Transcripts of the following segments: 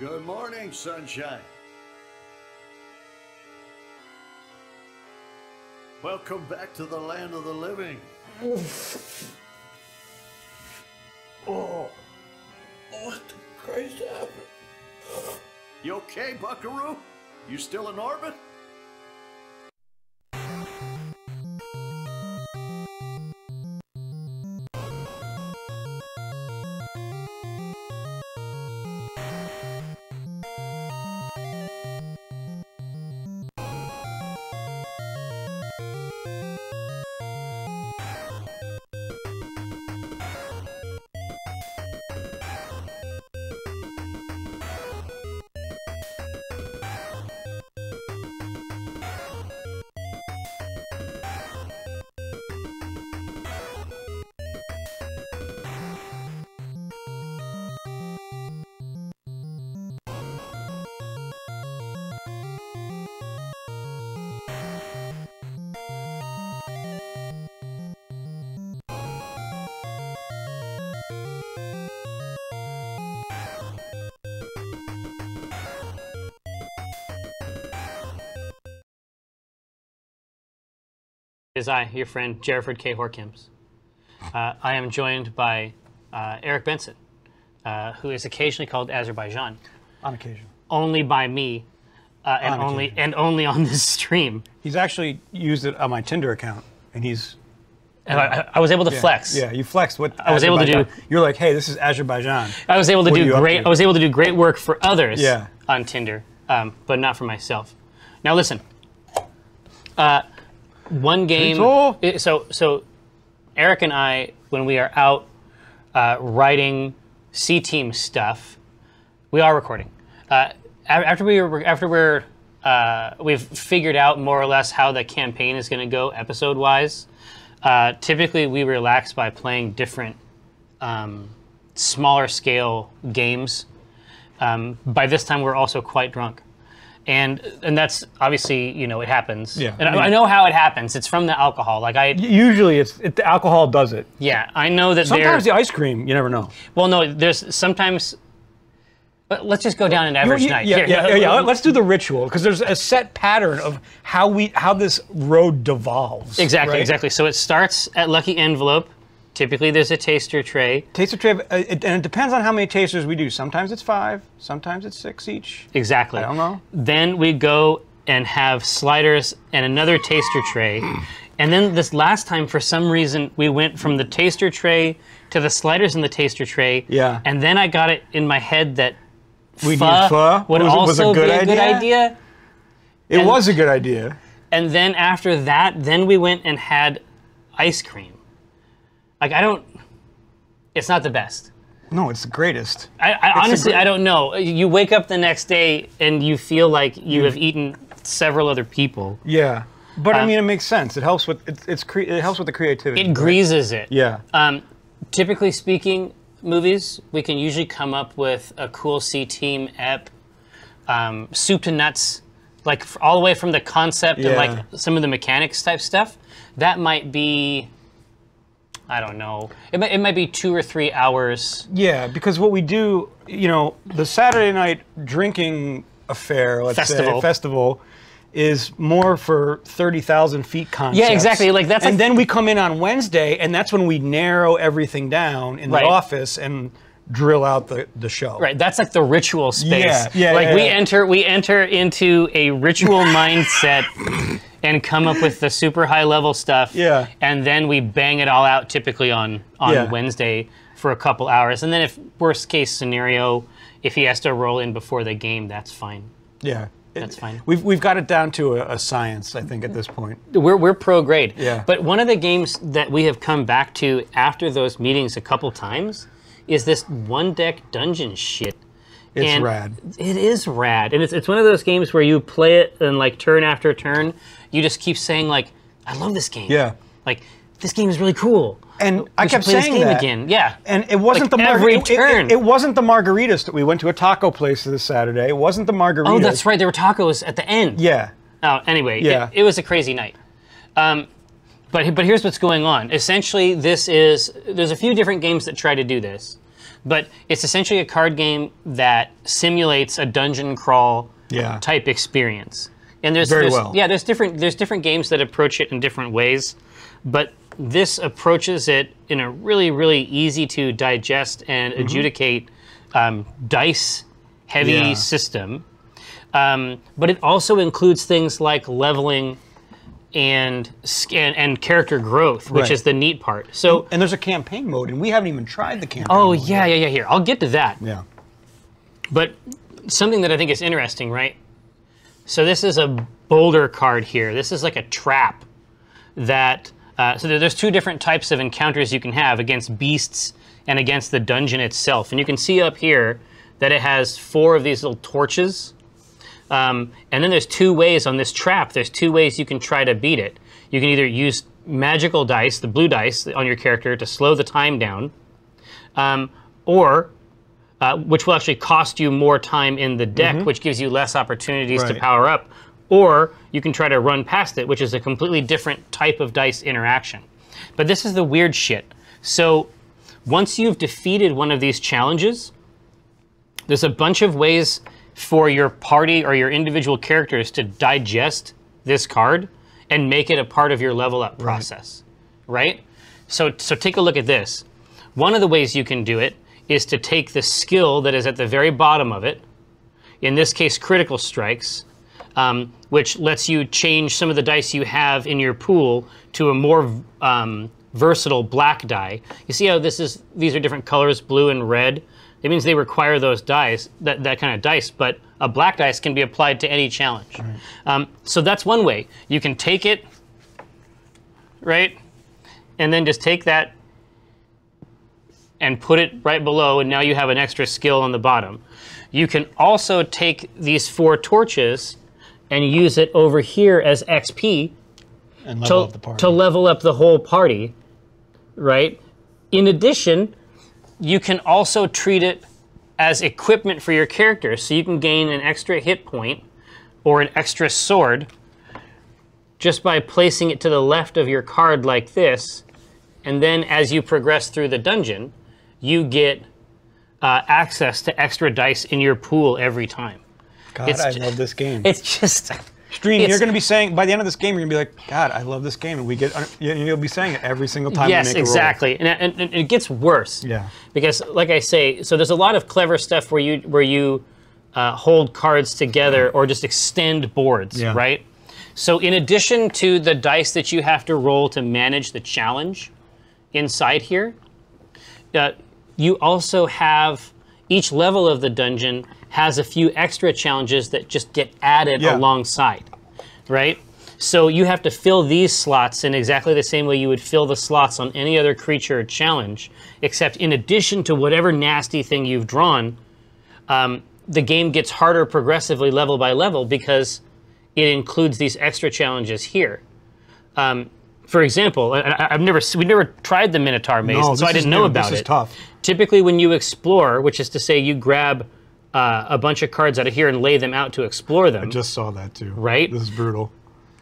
Good morning, sunshine. Welcome back to the land of the living. Oh, what the Christ happened? You okay, Buckaroo? You still in orbit? Is I, your friend, Jerriford K. Horkins. I am joined by Eric Benson, who is occasionally called Azerbaijan. On occasion. Only by me, and only on this stream. He's actually used it on my Tinder account, and he's... And I was able to flex. Yeah, you flexed what I was able to do. You're like, hey, this is Azerbaijan. I was able to What are do you up great. to? I was able to do great work for others Yeah. on Tinder, but not for myself. Now listen. One game. So Eric and I, when we are out writing C-Team stuff, we are recording. We've figured out more or less how the campaign is going to go episode-wise. Typically, we relax by playing different smaller scale games. By this time, we're also quite drunk. And that's obviously, you know, it happens. Yeah, And I know how it happens. It's from the alcohol. Like Usually, the alcohol does it. yeah, I know that Sometimes the ice cream, you never know. well, no, there's sometimes. Let's just go down an average night. Here, Yeah. Let's do the ritual, because there's a set pattern of how this road devolves. Exactly, right? exactly. So it starts at Lucky Envelope. Typically, there's a taster tray. Taster tray, and it depends on how many tasters we do. Sometimes it's 5, sometimes it's 6 each. Exactly. I don't know. Then we go and have sliders and another taster tray. And then this last time, for some reason, we went from the taster tray to the sliders in the taster tray. Yeah. And then I got it in my head that We need pho. would Was it also a good be a good idea? idea. It was a good idea. And then after that, then we went and had ice cream. Like, it's not the best. No, it's the greatest. I honestly, I don't know. You wake up the next day and you feel like you have eaten several other people. Yeah, but I mean, it makes sense. It helps with it helps with the creativity. It greases it. Yeah. Typically speaking, movies, we can usually come up with a cool C-Team ep, soup to nuts, like all the way from the concept and like some of the mechanics type stuff. That might be, I don't know. It might be 2 or 3 hours. Yeah, because what we do, you know, the Saturday night drinking affair, let's say, festival, is more for 30,000 feet concepts. Yeah, exactly. Like that's. And then we come in on Wednesday, and that's when we narrow everything down in the office and drill out the show. Right. That's like the ritual space. Yeah. Like we enter into a ritual mindset. And come up with the super high level stuff. Yeah. And then we bang it all out typically on Wednesday for a couple hours. And then if worst case scenario, if he has to roll in before the game, that's fine. Yeah. That's fine. We've got it down to a science, I think, at this point. We're pro grade. Yeah. But one of the games that we have come back to after those meetings a couple times is this one deck dungeon shit. It's rad. It is rad. And it's one of those games where you play it and like turn after turn, you just keep saying like, I love this game. Yeah. Like, this game is really cool. And I kept play saying this game that again. Yeah. And it wasn't like the every turn. It wasn't the margaritas that we went to a taco place this Saturday. It wasn't the margaritas. Oh, that's right. There were tacos at the end. Yeah. Oh, anyway, Yeah. it was a crazy night. But here's what's going on. Essentially, there's a few different games that try to do this. But it's essentially a card game that simulates a dungeon crawl type experience. And there's different games that approach it in different ways, but this approaches it in a really, really easy to digest and adjudicate dice heavy system. But it also includes things like leveling and character growth, which is the neat part. So and there's a campaign mode, and we haven't even tried the campaign mode. Yeah. Here, I'll get to that. Yeah. But something that I think is interesting, right? So this is a boulder card here. This is like a trap that, so there's two different types of encounters you can have against beasts and against the dungeon itself. And you can see up here that it has 4 of these little torches. And then there's 2 ways on this trap. There's 2 ways you can try to beat it. You can either use magical dice, the blue dice on your character to slow the time down, or which will actually cost you more time in the deck, which gives you less opportunities to power up. Or you can try to run past it, which is a completely different type of dice interaction. But this is the weird shit. So once you've defeated one of these challenges, there's a bunch of ways for your party or your individual characters to digest this card and make it a part of your level up process, right? So take a look at this. One of the ways you can do it is to take the skill that is at the very bottom of it, in this case critical strikes, which lets you change some of the dice you have in your pool to a more versatile black die. You see how these are different colors, blue and red? It means they require those dice, that kind of dice, but a black dice can be applied to any challenge. Right. So that's one way. You can take it, right, and then just take that and put it right below, and now you have an extra skill on the bottom. You can also take these 4 torches and use it over here as XP and level up the party. To level up the whole party, right? In addition, you can also treat it as equipment for your character, so you can gain an extra hit point or an extra sword just by placing it to the left of your card like this, and then as you progress through the dungeon, you get access to extra dice in your pool every time. God, I love this game. It's just... Stream, you're going to be saying, by the end of this game, you're going to be like, God, I love this game. And you'll be saying it every single time we make a roll. Yes, exactly. And it gets worse. Yeah. Because, like I say, so there's a lot of clever stuff where you hold cards together or just extend boards, right? So in addition to the dice that you have to roll to manage the challenge inside here, you also have, each level of the dungeon has a few extra challenges that just get added alongside, right? So you have to fill these slots in exactly the same way you would fill the slots on any other creature or challenge, except in addition to whatever nasty thing you've drawn, the game gets harder progressively level by level because it includes these extra challenges here. For example, we've never tried the Minotaur Maze, so I didn't know about it. This is tough. Typically when you explore, which is to say you grab a bunch of cards out of here and lay them out to explore them. I just saw that too. Right? This is brutal.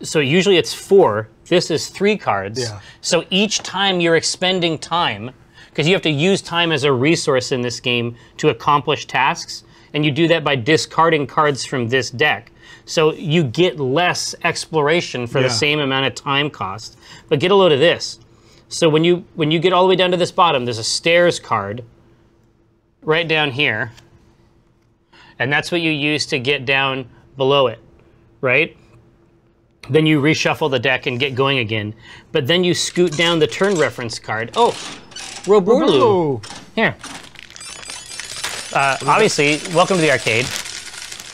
So usually it's 4. This is 3 cards. Yeah. So each time you're expending time, because you have to use time as a resource in this game to accomplish tasks, and you do that by discarding cards from this deck. So you get less exploration for the same amount of time cost. But get a load of this. So when you get all the way down to this bottom, there's a stairs card right down here. And that's what you use to get down below it, right? Then you reshuffle the deck and get going again. But then you scoot down the turn reference card. Oh, Roborlu. Here. Obviously, welcome to the arcade.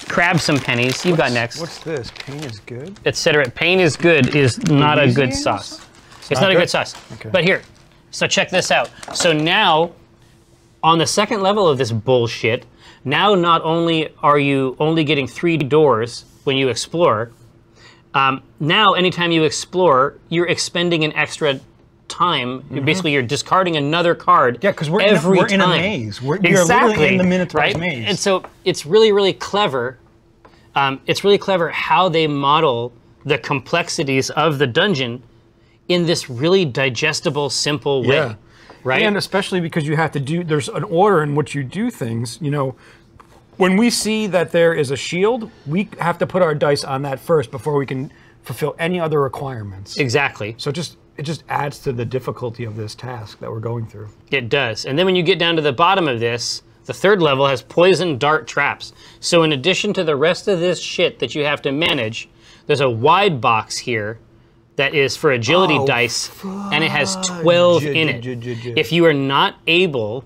Grab some pennies. You've got next. What's this? Pain is good? Etc. Pain is good is not a good sauce. It's not a good sauce. Okay. But here, so check this out. So now, on the second level of this bullshit, now not only are you only getting 3 doors when you explore, now anytime you explore, you're expending an extra time. Basically, you're discarding another card. Yeah, because we're in a maze. We're literally in the Minotaur's maze. And so it's really, really clever. It's really clever how they model the complexities of the dungeon in this really digestible, simple way. right? And especially because you have to there's an order in which you do things. You know, when we see that there is a shield, we have to put our dice on that first before we can fulfill any other requirements. Exactly. So it just adds to the difficulty of this task that we're going through. It does. And then when you get down to the bottom of this, the third level has poison dart traps. So in addition to the rest of this shit that you have to manage, there's a wide box here that is for agility dice, and it has 12 in it. If you are not able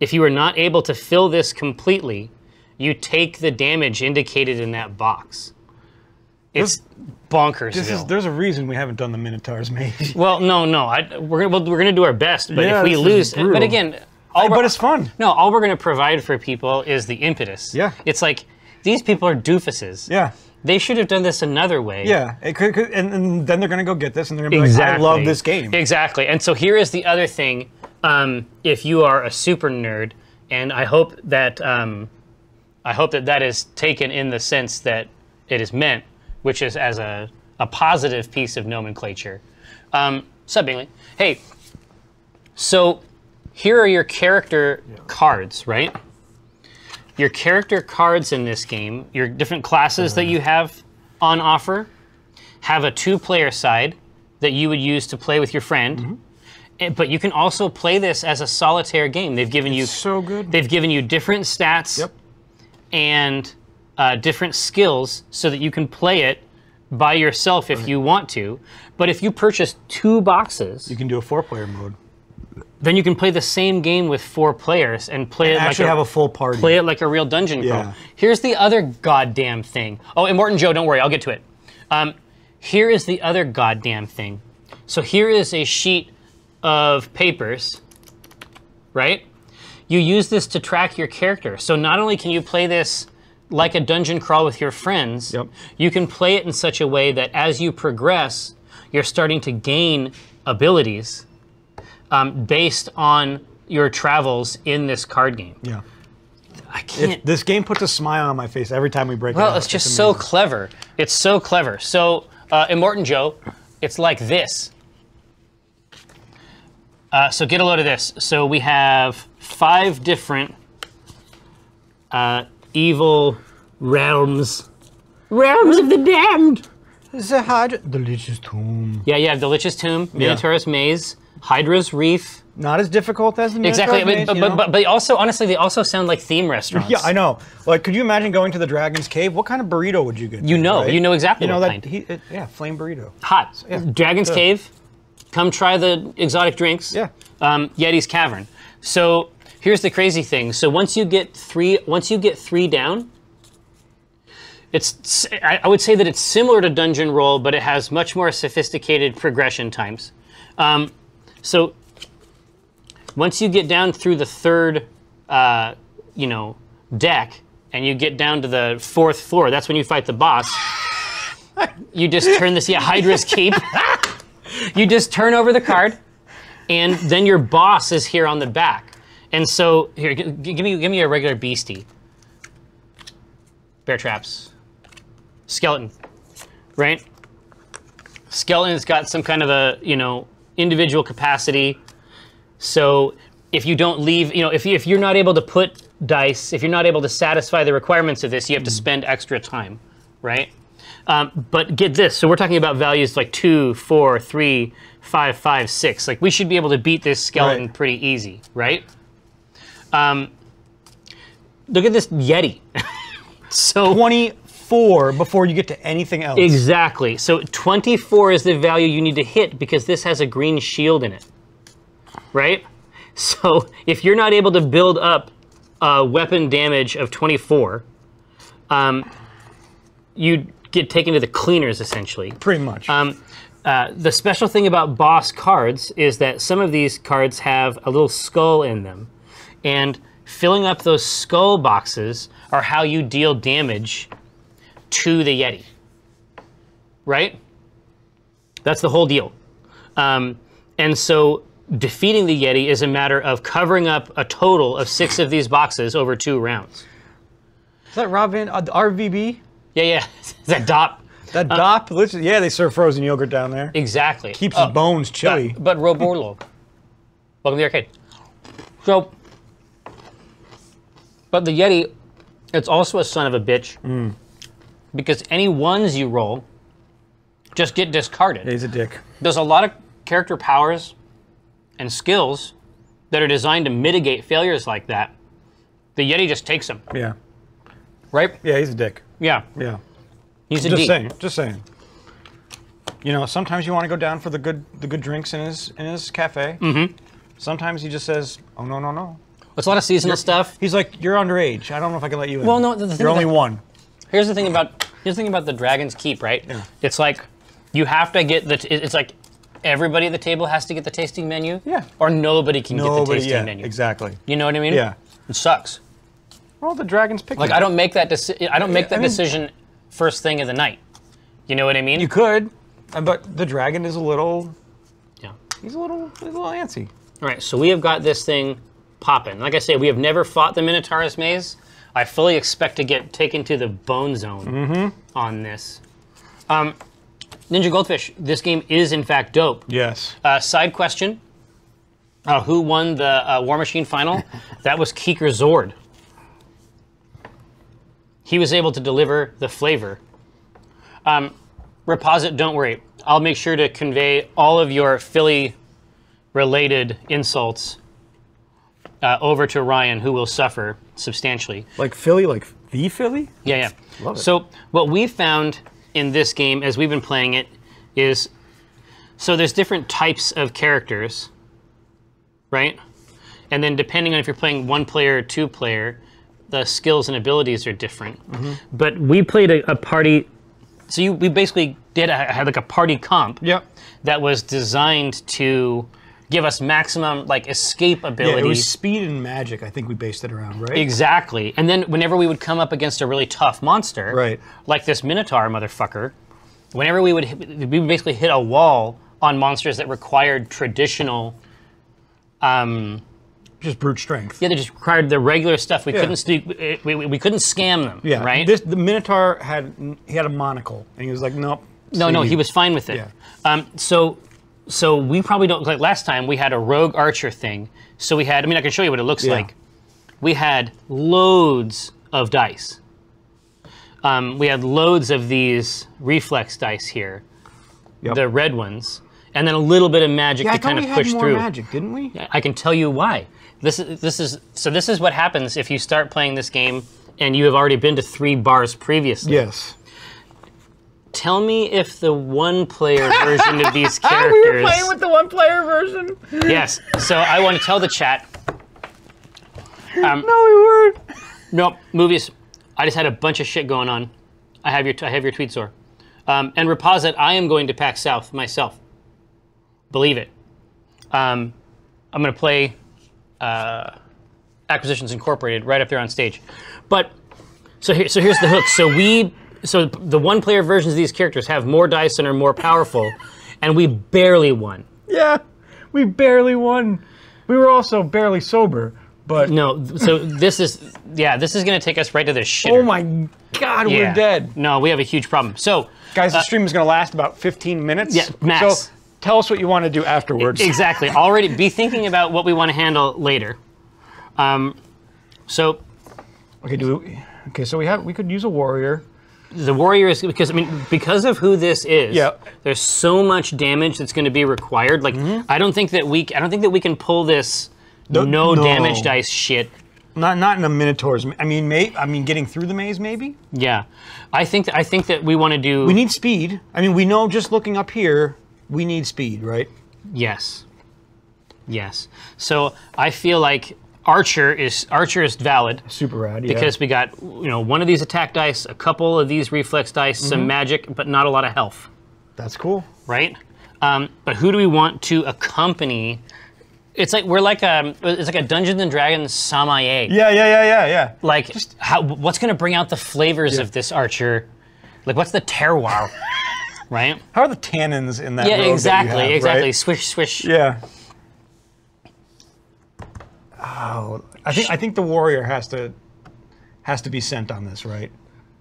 to fill this completely, you take the damage indicated in that box. It's bonkers. There's a reason we haven't done the Minotaur's Maze. Well, no, we're gonna do our best, but if we lose, but again, but it's fun. No, all we're gonna provide for people is the impetus. Yeah. It's like these people are doofuses. Yeah. They should have done this another way. Yeah, and then they're gonna go get this, and they're gonna be like, I love this game. Exactly. And so here is the other thing. If you are a super nerd, and I hope that that is taken in the sense that it is meant, which is as a positive piece of nomenclature. Sup, Bingley? Hey, so here are your character cards, right? Your character cards in this game, your different classes that you have on offer, have a 2-player side that you would use to play with your friend. But you can also play this as a solitaire game. They've given you so good. They've given you different stats and different skills so that you can play it by yourself if you want to. But if you purchase 2 boxes, you can do a 4-player mode. Then you can play the same game with 4 players and play it actually have a full party. Play it like a real dungeon crawl. Here's the other goddamn thing. Oh, and Morton Joe, don't worry, I'll get to it. Here is the other goddamn thing. So here is a sheet of papers, right? You use this to track your character. So not only can you play this like a dungeon crawl with your friends, you can play it in such a way that as you progress, you're starting to gain abilities based on your travels in this card game. Yeah. I can't. This game puts a smile on my face every time we break it out. Well, it's just so clever. It's so clever. So, Immortan Joe, it's like this. So get a load of this. So we have 5 different evil realms. Realms of the damned. The Lich's Tomb. Yeah, you have the Lich's Tomb, Minotaur's Maze, Hydra's Reef. Not as difficult as the Minotaur's Maze, but they also, honestly, they also sound like theme restaurants. Yeah, I know. Like, could you imagine going to the Dragon's Cave? What kind of burrito would you get? You know exactly what that, kind. Yeah, flame burrito. Hot. So, Dragon's Cave. Come try the exotic drinks. Yeah. Yeti's Cavern. So here's the crazy thing. So once you get 3 down, I would say that it's similar to Dungeon Roll, but it has much more sophisticated progression times. So once you get down through the 3rd, deck, and you get down to the 4th floor, that's when you fight the boss. You just turn this, Hydra's Keep. You just turn over the card, and then your boss is here on the back. And so, here, give me a regular beastie. Bear traps. Skeleton, right? Skeleton's got some kind of a, individual capacity. So if you don't leave, if you're not able to put dice, if you're not able to satisfy the requirements of this, you have to spend extra time, right? But get this, so we're talking about values like 2, 4, 3, 5, 5, 6. Like we should be able to beat this skeleton pretty easy, right? Look at this Yeti. So 24 before you get to anything else. Exactly. So 24 is the value you need to hit because this has a green shield in it, right? So if you're not able to build up weapon damage of 24, you get taken to the cleaners, essentially. Pretty much. The special thing about boss cards is that some of these cards have a little skull in them. And filling up those skull boxes are how you deal damage to the Yeti. Right? That's the whole deal. And so defeating the Yeti is a matter of covering up a total of 6 of these boxes over 2 rounds. Is that Robin, RVB? Yeah. Is that DOP? That DOP? Yeah, they serve frozen yogurt down there. Exactly. Keeps his bones chilly. But Roborlo. Welcome to the arcade. So, but the Yeti, it's also a son of a bitch because any ones you roll just get discarded. He's a dick. There's a lot of character powers and skills that are designed to mitigate failures like that. The Yeti just takes them, Yeah. right? Yeah, he's a dick. Yeah, Yeah. he's a Just D. saying. Just saying. You know, sometimes you want to go down for the good drinks in his cafe. Mm-hmm. Sometimes he just says, "Oh no, no, no." It's a lot of seasonal stuff. He's like, "You're underage. I don't know if I can let you in." Well, no, the thing you're only that- one. Here's the thing about the Dragon's Keep, right? Yeah. It's like you have to get it's like everybody at the table has to get the tasting menu. Yeah. Or nobody can get the Nobody. tasting Yeah. menu. Exactly. You know what I mean? Yeah. It sucks. Well, the dragon's picking. Like I don't make that mean- decision first thing of the night. You know what I mean? You could, but the dragon is a little. Yeah. He's a little antsy. All right, so we have got this thing popping. Like I say, we have never fought the Minotaurus maze. I fully expect to get taken to the bone zone on this. Ninja Goldfish, this game is in fact dope. Yes. Side question, who won the War Machine final? That was Keeker Zord. He was able to deliver the flavor. Reposit, don't worry. I'll make sure to convey all of your Philly-related insults over to Ryan, who will suffer substantially. Like Philly, like the Philly. Yeah, yeah. Love it. So what we found in this game, as we've been playing it, is so there's different types of characters, right? And then depending on if you're playing one player or two player, the skills and abilities are different. But we played a party. So we basically had like a party comp Yep. that was designed to give us maximum like escape Yeah, ability. it was speed and magic. I think we based it around, right? Exactly. And then whenever we would come up against a really tough monster, Right. like this Minotaur motherfucker, whenever we would basically hit a wall on monsters that required traditional, Just brute strength. yeah, they just required the regular stuff. We Yeah. couldn't we couldn't scam them, Yeah. right? The Minotaur had a monocle, and he was like, "Nope." No, he was fine with it. Yeah. So we probably don't, like last time we had a rogue archer thing. So we had, I mean, I can show you what it looks Yeah. like. We had loads of dice. We had loads of these reflex dice here, Yep. the red ones, and then a little bit of magic Yeah, I to thought kind we of had push more through. magic, didn't we? I can tell you why. This is what happens if you start playing this game and you have already been to 3 bars previously. Yes. Tell me if the one-player version of these characters. the one-player version. Yes. So I want to tell the chat. No, we weren't. Nope. Movies. I just had a bunch of shit going on. I have your tweet store. And Reposit, I am going to PAX South myself. Believe it. I'm going to play Acquisitions Incorporated right up there on stage. But so here's the hook. So the one-player versions of these characters have more dice and are more powerful, and we barely won. Yeah, we barely won. We were also barely sober, but No, so this is going to take us right to the shitter. oh my God, Yeah. we're dead. No, we have a huge problem. So, Guys, the stream is going to last about 15 minutes. Yeah, max. So tell us what you want to do afterwards. exactly. Already be thinking about what we want to handle later. So Okay, so we could use a warrior. the warrior is because of who this is. Yeah. There's so much damage that's going to be required. Like I don't think that we can pull this no damage dice shit. Not in a Minotaur's. I mean, getting through the maze, maybe. Yeah, I think that we want to do. We need speed. I mean, we know just looking up here, we need speed, right? Yes. So I feel like Archer is valid. Super rad. Yeah. Because we got one of these attack dice, a couple of these reflex dice, some magic, but not a lot of health, that's cool. right? But who do we want to accompany? It's like it's like a Dungeons and Dragons Samaye. Yeah. Like what's going to bring out the flavors of this Archer? Like what's the terroir, right? How are the tannins in that? Yeah, robe that you exactly, have, exactly. right? Swish, swish. Yeah. Oh, I think the warrior has to be sent on this, right?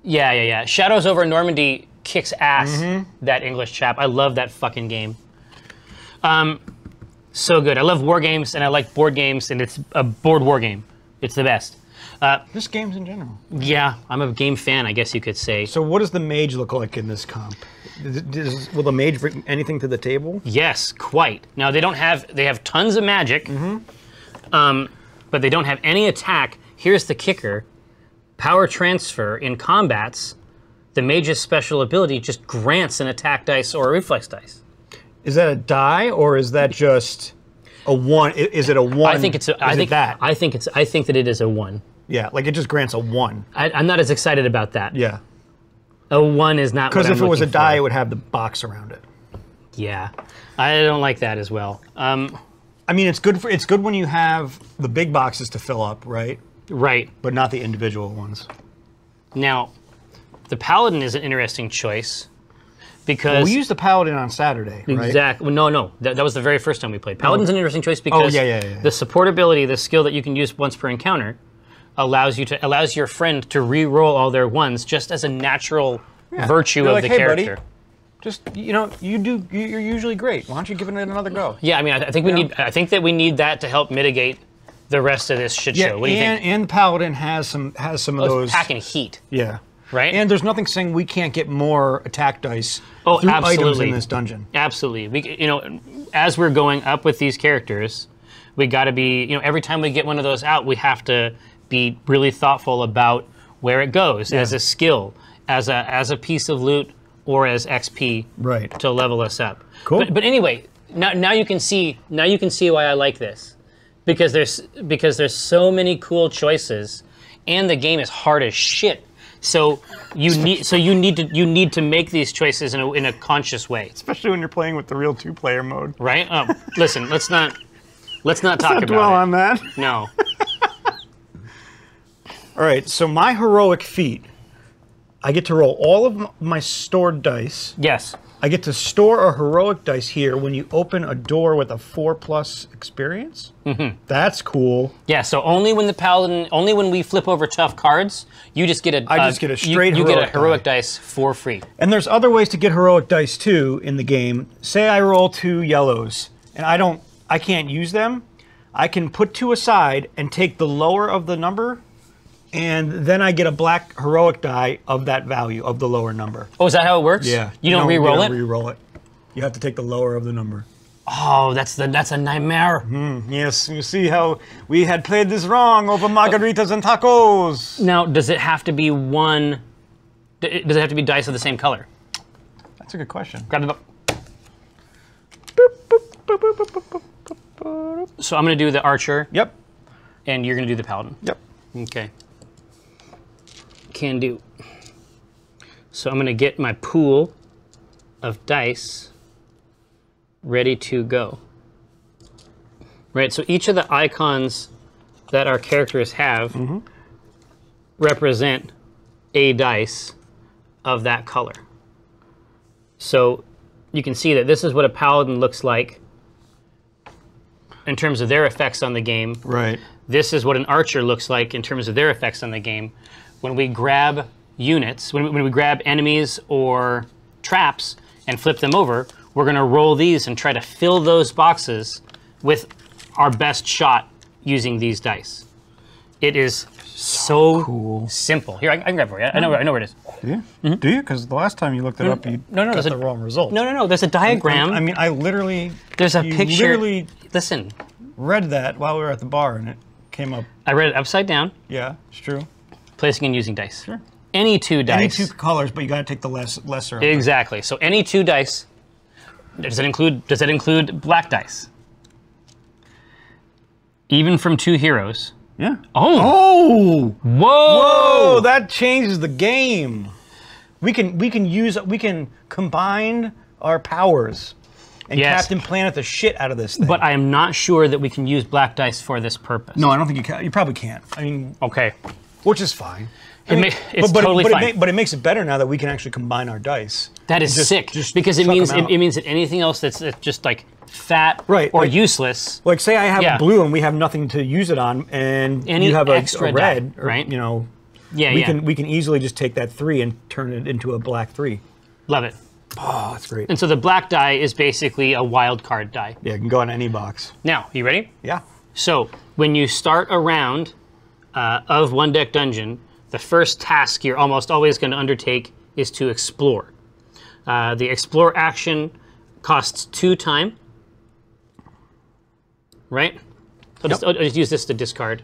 Yeah. Shadows over Normandy kicks ass. That English chap. I love that fucking game. So good. I love war games, and I like board games, and it's a board war game. It's the best. Just games in general. Yeah, I'm a game fan, I guess you could say. So what does the mage look like in this comp? Will the mage bring anything to the table? Yes, quite. Now, they have tons of magic, but they don't have any attack. Here's the kicker. Power transfer in combats, the mage's special ability just grants an attack dice or a reflex dice. Is that a die, or is that just a 1? Is it a 1? I think it's a, I think that it is a 1. Yeah, like it just grants a 1. I'm not as excited about that. Yeah. A 1 is not what Because I'm if it was a looking die, for. it would have the box around it. Yeah, I don't like that as well. I mean, it's good when you have the big boxes to fill up, right? Right. But not the individual ones. Now, the Paladin is an interesting choice because... Well, we used the Paladin on Saturday, right? Exactly. Well, no. That was the very first time we played. Paladin's an interesting choice because the support ability, the skill that you can use once per encounter, allows your friend to re-roll all their ones just as a natural virtue of like, the hey, character. Buddy, just you're usually great. Why don't you give it another go? Yeah, I mean, I think that we need that to help mitigate the rest of this shit show. What do you think? And the Paladin has some of those packing heat. Yeah. Right? And there's nothing saying we can't get more attack dice through items absolutely. in this dungeon. Absolutely. As we're going up with these characters, we got to be, every time we get one of those out, we have to be really thoughtful about where it goes as a skill, as a piece of loot, or as XP to level us up. Cool. But anyway, now you can see why I like this, because there's so many cool choices, and the game is hard as shit. So you need to make these choices in a conscious way. Especially when you're playing with the real 2-player mode. Right? Oh, listen, let's not talk about dwell it. on that. No. All right, so my heroic feat, I get to roll all of my stored dice. Yes. I get to store a heroic dice here when you open a door with a 4+ experience. Mm-hmm. That's cool. Yeah, so only when we flip over tough cards, you just get I just get a straight you heroic get a heroic dice for free. And there's other ways to get heroic dice too in the game. Say I roll 2 yellows and I can't use them. I can put 2 aside and take the lower of the number, and then I get a black heroic die of that value of the lower number. Oh, is that how it works? Yeah. You don't re-roll it? You don't re-roll it. You have to take the lower of the number. Oh, that's a nightmare. Yes, you see how we had played this wrong over margaritas and tacos. Now, does it have to be dice of the same color? That's a good question. Grab the So I'm going to do the archer. Yep. And you're going to do the paladin. Yep. Okay. Can do. So I'm going to get my pool of dice ready to go. Right, so each of the icons that our characters have represent a dice of that color. So you can see that this is what a paladin looks like in terms of their effects on the game. Right. This is what an archer looks like in terms of their effects on the game. When we grab units, when we grab enemies or traps and flip them over, we're going to roll these and try to fill those boxes with our best shot using these dice. It is so cool. Simple. Here, I can grab it for you. I know where it is. Do you? Do you? Because the last time you looked it up, you got the wrong result. No. There's a diagram. I mean, I literally... There's a picture. Literally Listen. read that while we were at the bar, and it came up. I read it upside down. Yeah, it's true. Placing and using dice. Sure. Any 2 dice. Any 2 colors, but you got to take the lesser. of them. Exactly. So any 2 dice. Does that include black dice? Even from 2 heroes. Yeah. Oh. Whoa. Whoa! That changes the game. We can combine our powers and Captain Planet the shit out of this thing. But I am not sure that we can use black dice for this purpose. No, I don't think you can. You probably can't. I mean, okay. Which is fine. It's totally fine. But it makes it better now that we can actually combine our dice. That is sick. Because it means that anything else that's just like fat or useless. Like say I have a blue and we have nothing to use it on, and you have a red, die, right? You know, we can easily just take that 3 and turn it into a black 3. Love it. Oh, that's great. And so the black die is basically a wild card die. Yeah, it can go in any box. Now, you ready? Yeah. So when you start a round of One Deck Dungeon, the first task you're almost always going to undertake is to explore. The explore action costs 2 time, right? I'll just use this to discard,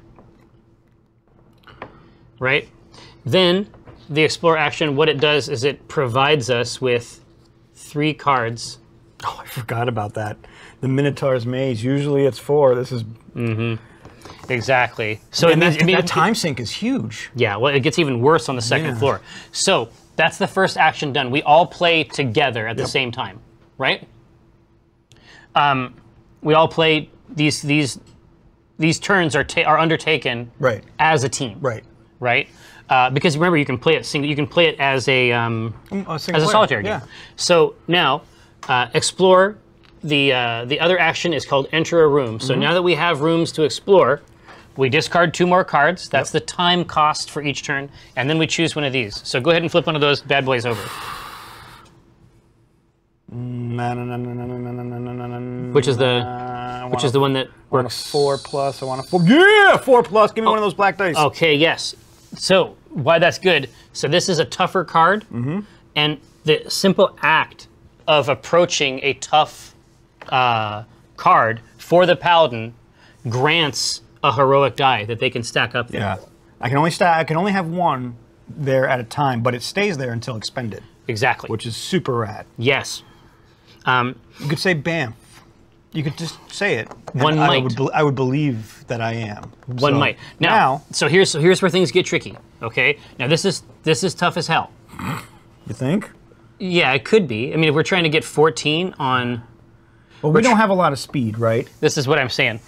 right? Then the explore action, what it does is it provides us with 3 cards. Oh, I forgot about that. The Minotaur's Maze, usually it's 4. This is... Exactly. So And that time sink is huge. Yeah, well, it gets even worse on the second floor. So that's the first action done. We all play together at the same time, right? We all play these turns are undertaken as a team, right? Because remember, you can play it single. You can play it as a solitary game. So now, explore. The other action is called enter a room. So now that we have rooms to explore, we discard 2 more cards. That's the time cost for each turn, and then we choose one of these. So go ahead and flip one of those bad boys over. Which is the one that works? 4 plus. I want a 4. Yeah, 4 plus. Give me one of those black dice. Okay, yes. So why that's good? So this is a tougher card, and the simple act of approaching a tough card for the paladin grants a heroic die that they can stack up there. Yeah, I can only have 1 there at a time, but it stays there until expended. Exactly. Which is super rad. Yes. You could say BAMF. You could just say it. One might. I would believe that I am. One might. Now, so here's where things get tricky. Okay. Now this is tough as hell. You think? Yeah, it could be. I mean, if we're trying to get 14 on. Well, we don't have a lot of speed, right? This is what I'm saying.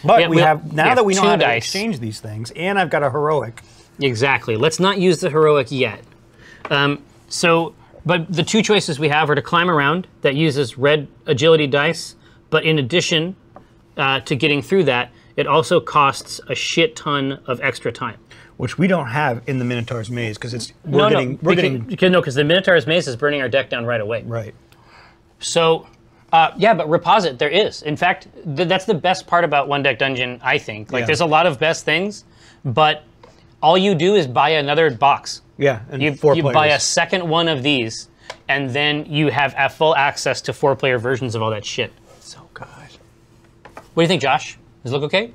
But we have that we know how to dice. exchange these things, and I've got a heroic. Exactly. Let's not use the heroic yet. But the 2 choices we have are to climb around that uses red agility dice, but in addition to getting through that, it also costs a shit ton of extra time. Which we don't have in the Minotaur's Maze, because because the Minotaur's Maze is burning our deck down right away. Right. So, yeah, but Reposit, there is. In fact, that's the best part about One Deck Dungeon, I think. Like, there's a lot of best things, but all you do is buy another box. Yeah, and you buy a second one of these, and then you have full access to 4-player versions of all that shit. So good. What do you think, Josh? Does it look okay? It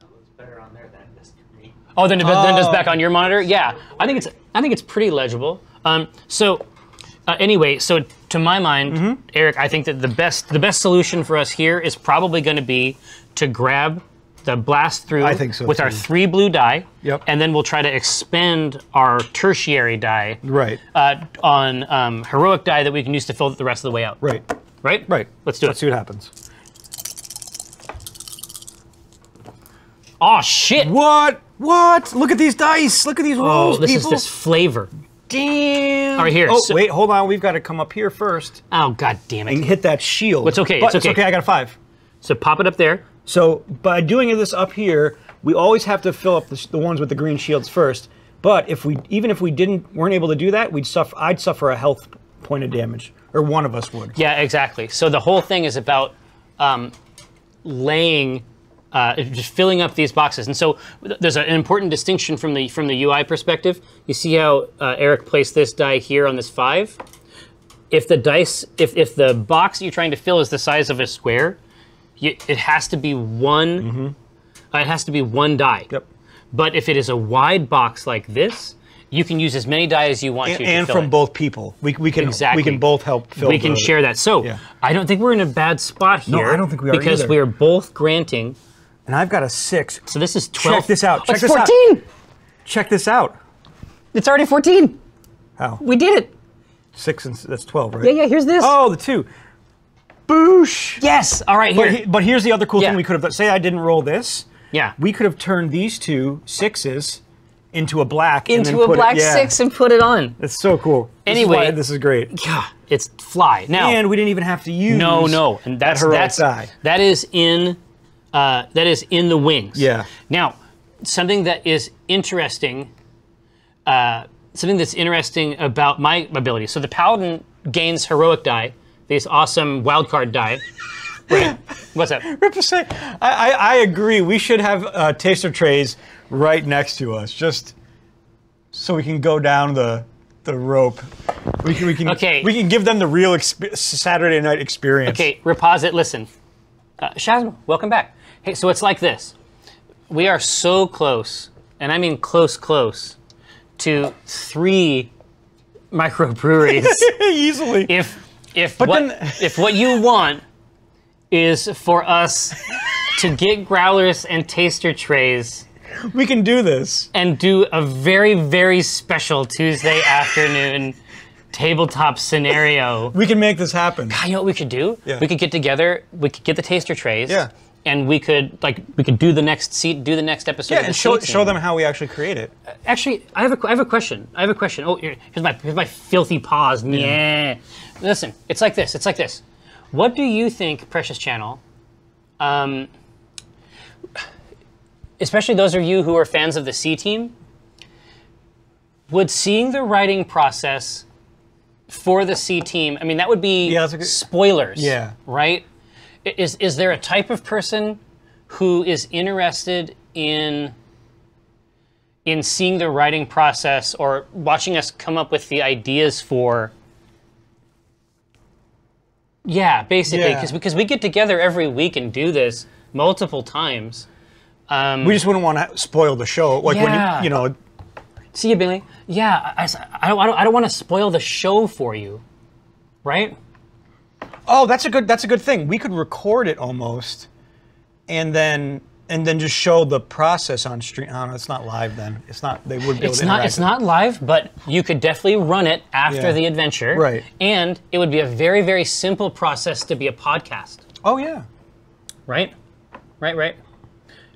looks better on there than it does to me. Oh, then it does back on your monitor? Yeah, I think it's pretty legible. Anyway, so to my mind, Eric, I think that the best solution for us here is probably going to be to grab the blast through with our 3 blue die, and then we'll try to expend our tertiary die on heroic die that we can use to fill the rest of the way out. Right. Let's do it. Let's see what happens. Oh shit! What? Look at these dice. Look at these rolls. This is this flavor. Damn. All right, here. Oh, wait, hold on. We've got to come up here first. Oh, god damn it. And hit that shield. It's okay. It's okay. I got a 5. So pop it up there. So by doing this up here, we always have to fill up the ones with the green shields first. But even if we weren't able to do that, I'd suffer a health point of damage, or one of us would. Yeah, exactly. So the whole thing is about just filling up these boxes. And so there's an important distinction from the UI perspective. You see how Eric placed this die here on this 5? If the box you're trying to fill is the size of a square, it has to be one. It has to be 1 die. Yep. But if it is a wide box like this, you can use as many die as you want and from both people. We can both help fill. We can share that. So I don't think we're in a bad spot here. No, I don't think we are because either. we are both granting. And I've got a 6. So this is 12. Check this out. Check this 14. Out. Check this out. It's already 14. How? We did it. 6 and that's 12, right? Yeah. Here's this. Oh, the 2. Boosh. Yes. All right. Here. But here's the other cool thing we could have done. Say I didn't roll this. Yeah. We could have turned these 2 6s into a black. Into a black 6 and put it on. It's so cool. Anyway, this is great. Yeah, it's fly now. And we didn't even have to use. No, and that's die. That is in the wings. Yeah. Now, something that is interesting something that's interesting about my ability. So the paladin gains heroic die, these awesome wildcard die. Right. What's up? I agree. We should have taster trays right next to us, just so we can go down the rope. We can give them the real Saturday night experience. Okay, Reposit, listen. Shazma, welcome back. Hey, so it's like this. We are so close, and I mean close, to 3 microbreweries. Easily. If what you want is for us to get growlers and taster trays, we can do this and do a very, very special Tuesday afternoon tabletop scenario. We can make this happen. God, you know what we could do? Yeah. We could get together. We could get the taster trays. Yeah. And we could do the next episode. Yeah, of the and seat show them how we actually create it. Actually, I have a question. Oh, here's my filthy paws. Yeah. Listen, it's like this. What do you think, Precious Channel? Especially those of you who are fans of the C Team, would seeing the writing process for the C Team? I mean, that would be spoilers. Yeah. Right. Is there a type of person who is interested in seeing the writing process or watching us come up with the ideas for? Yeah, basically, because we get together every week and do this multiple times. We just wouldn't want to spoil the show, like when you know. See you, Billy. Yeah, I don't want to spoil the show for you, right? Oh, that's a good thing. We could record it almost, and then just show the process on stream. Oh, no, it's not live then. It's not. They would be able to interact. It's not live, but you could definitely run it after the adventure. Right. And it would be a very, very simple process to be a podcast. Oh yeah. Right.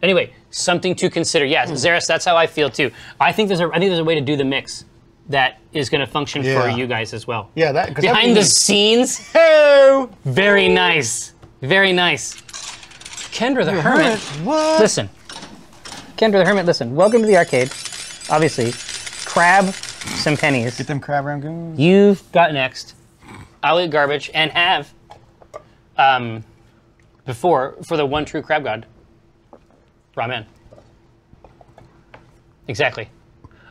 Anyway, something to consider. Yeah, Zaris, that's how I feel too. I think there's a way to do the mix that is going to function for you guys as well. Yeah, that behind the scenes. Hey, very nice, very nice. Kendra the Hermit. What? Listen, Kendra the Hermit. Listen. Welcome to the arcade. Obviously, crab some pennies. Get them crab rangoons. You've got next. I'll eat garbage and have before for the one true crab god. Ramen. Exactly.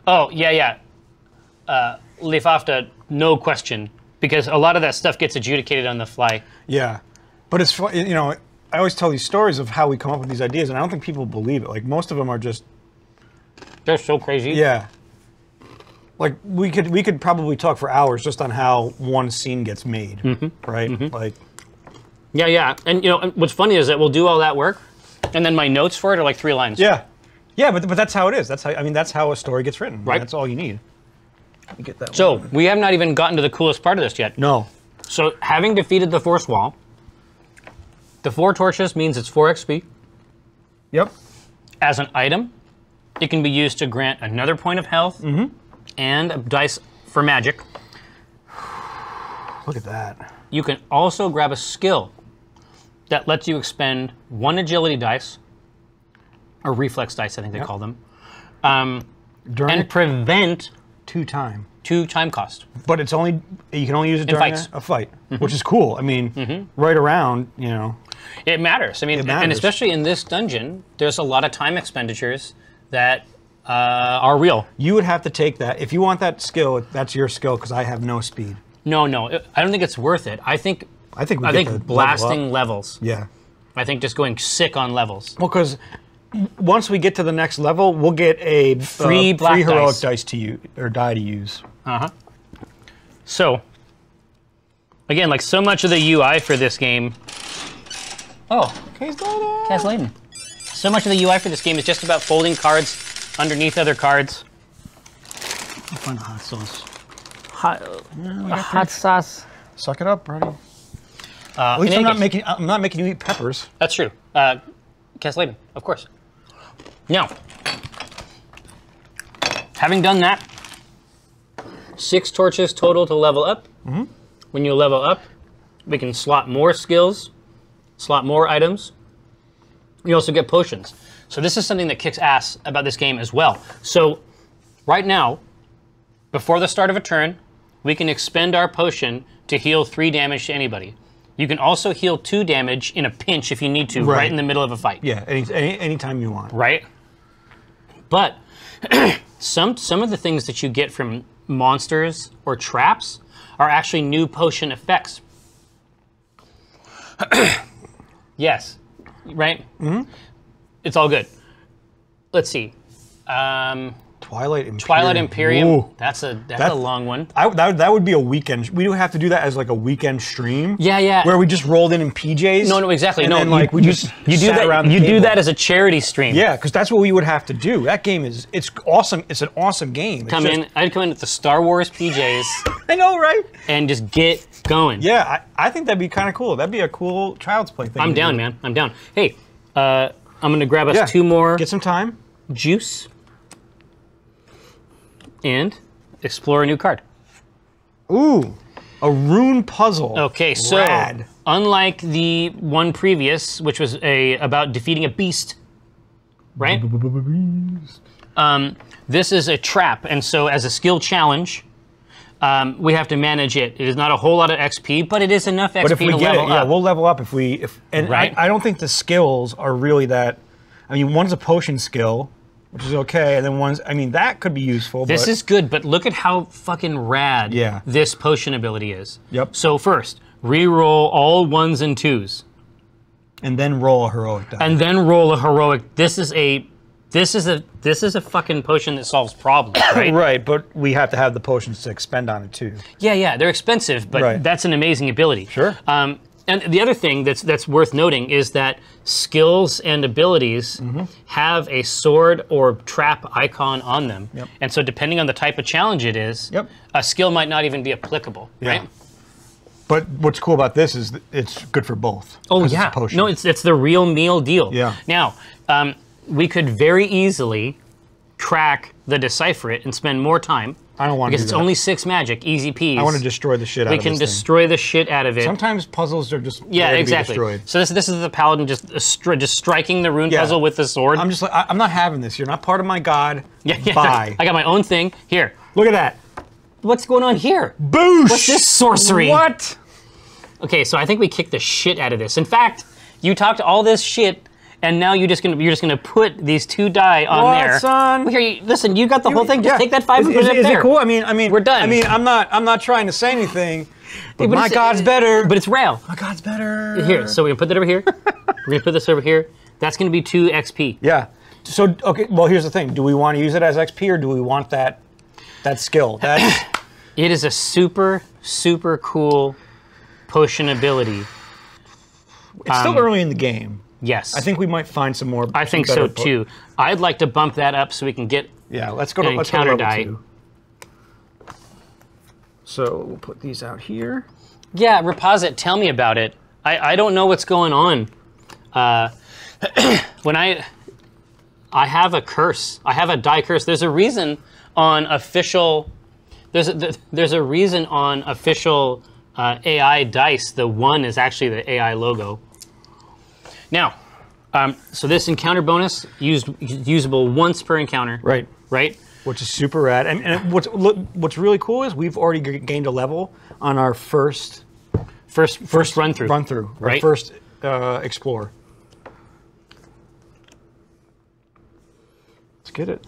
Oh, yeah. Lefafta, no question, because a lot of that stuff gets adjudicated on the fly. Yeah, but it's fun, you know, I always tell these stories of how we come up with these ideas, and I don't think people believe it. Like, most of them are just... They're so crazy. Yeah. Like, we could probably talk for hours just on how one scene gets made, right? Mm-hmm. Like... Yeah, and you know, what's funny is that we'll do all that work, and then my notes for it are like 3 lines. Yeah, but that's how it is. That's how a story gets written. Right. That's all you need. Let me get that. So we have not even gotten to the coolest part of this yet. No. So having defeated the force wall, the 4 torches means it's 4 XP. Yep. As an item, it can be used to grant another point of health and a dice for magic. Look at that. You can also grab a skill that lets you expend 1 agility dice, or reflex dice, I think they call them, and prevent 2 time cost. But it's only you can only use it during a fight, which is cool. I mean, right around, you know. It matters. I mean, and especially in this dungeon, there's a lot of time expenditures that are real. You would have to take that if you want that skill. That's your skill because I have no speed. No, I don't think it's worth it. I think blasting levels. Yeah. I think just going sick on levels. Well, because once we get to the next level, we'll get a free heroic dice to use or die to use. So, again, like so much of the UI for this game. Oh, Casladen. So much of the UI for this game is just about folding cards underneath other cards. I'll find the hot sauce. Hot sauce. Suck it up, buddy. At least I'm not making you eat peppers. That's true. Casladen, of course. Now, having done that, 6 torches total to level up. When you level up, we can slot more skills, slot more items. You also get potions. So this is something that kicks ass about this game as well. So right now, Before the start of a turn, we can expend our potion to heal 3 damage to anybody. You can also heal 2 damage in a pinch if you need to, right in the middle of a fight. Yeah, anytime you want. Right? But some of the things that you get from monsters or traps are actually new potion effects. Yes, right? Mm-hmm. It's all good. Let's see. Twilight Imperium. Twilight Imperium. Ooh. That's a long one. That would be a weekend. We do have to do that as like a weekend stream. Yeah. Where we just rolled in PJs. No, exactly. And no, then, like we just you do sat that. around the You do table. that as a charity stream. Yeah, because that's what we would have to do. That game it's awesome. It's an awesome game. I'd come in with the Star Wars PJs. I know, right? And just get going. Yeah, I think that'd be kind of cool. That'd be a cool Child's Play thing. I'm down, man. I'm down. Hey, I'm gonna grab us 2 more. Get some time. Juice. And explore a new card. Ooh, a rune puzzle. Okay, so Rad. unlike the one previous, which was about defeating a beast, right? This is a trap, and so as a skill challenge, we have to manage it. It is not a whole lot of XP, but it is enough XP But if we to get level it, yeah, up. we'll level up and Right. I don't think the skills are really that. I mean, one's a potion skill, which is okay, and then that could be useful. This but is good, but look at how fucking rad Yeah. this potion ability is. Yep. So first, re-roll all 1s and 2s. and then roll a heroic die. And then roll a heroic. This is a fucking potion that solves problems, right? Right, but we have to have the potions to expend on it too. Yeah, they're expensive, but Right. that's an amazing ability. Sure. And the other thing that's worth noting is that skills and abilities have a sword or trap icon on them. Yep. And so depending on the type of challenge it is, Yep. a skill might not even be applicable, right? But what's cool about this is that it's good for both. Oh 'cause yeah, it's a potion. no, it's the real meal deal. Yeah. Now, we could very easily crack the Decipher It and spend more time. I don't want to Because do it's that. only 6 magic, easy peas. I want to destroy the shit out We of can this thing. destroy the shit out of it. Sometimes puzzles are just Yeah, there to be exactly. destroyed. So this is the paladin just striking the rune Yeah. puzzle with the sword. I'm just like I'm not having this. You're not part of my god. yeah. Bye. I got my own thing here. Look at that. What's going on here? Boosh. What's this sorcery? What? Okay, so I think we kicked the shit out of this. In fact, you talked all this shit, and now you're just gonna put these 2 die on What, there. son? Well, here, listen, you got the whole thing. Just Yeah. take that 5 and put it up is there. it cool? I mean, We're done. I mean, I'm not trying to say anything, but, But my it's- god's better. But it's rail. my god's better. Here, so we're gonna put that over here. We're gonna put this over here. That's gonna be 2 XP. Yeah. So okay. Well, here's the thing. Do we want to use it as XP or do we want that skill? That's It is a super, super cool potion ability. it's still early in the game. Yes. I think we might find some more. I think so too. I'd like to bump that up so we can get Yeah. Let's go to an level encounter die. 2. So we'll put these out here. Yeah, Reposit, tell me about it. I don't know what's going on. When I have a curse. I have a die curse. There's a reason on official. There's a reason on official AI dice. The 1 is actually the AI logo. Now, so this encounter bonus usable once per encounter. Right. Right. Which is super rad. And what's really cool is we've already gained a level on our first run through. our Right. first explore. Let's get it.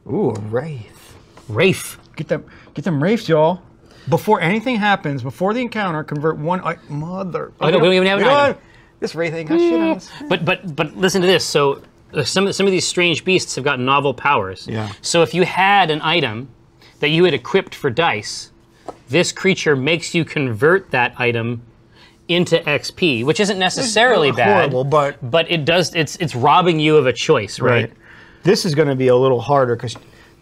Ooh, a wraith. Wraith. Get them wraiths, y'all. Before anything happens, before the encounter, convert 1 mother. Oh, no, we don't even have an item. This wraith ain't got shit on us. But listen to this. So some of these strange beasts have got novel powers. Yeah. So if you had an item that you had equipped for dice, this creature makes you convert that item into XP, which isn't necessarily It's bad. horrible, but it does. It's robbing you of a choice, right? This is going to be a little harder because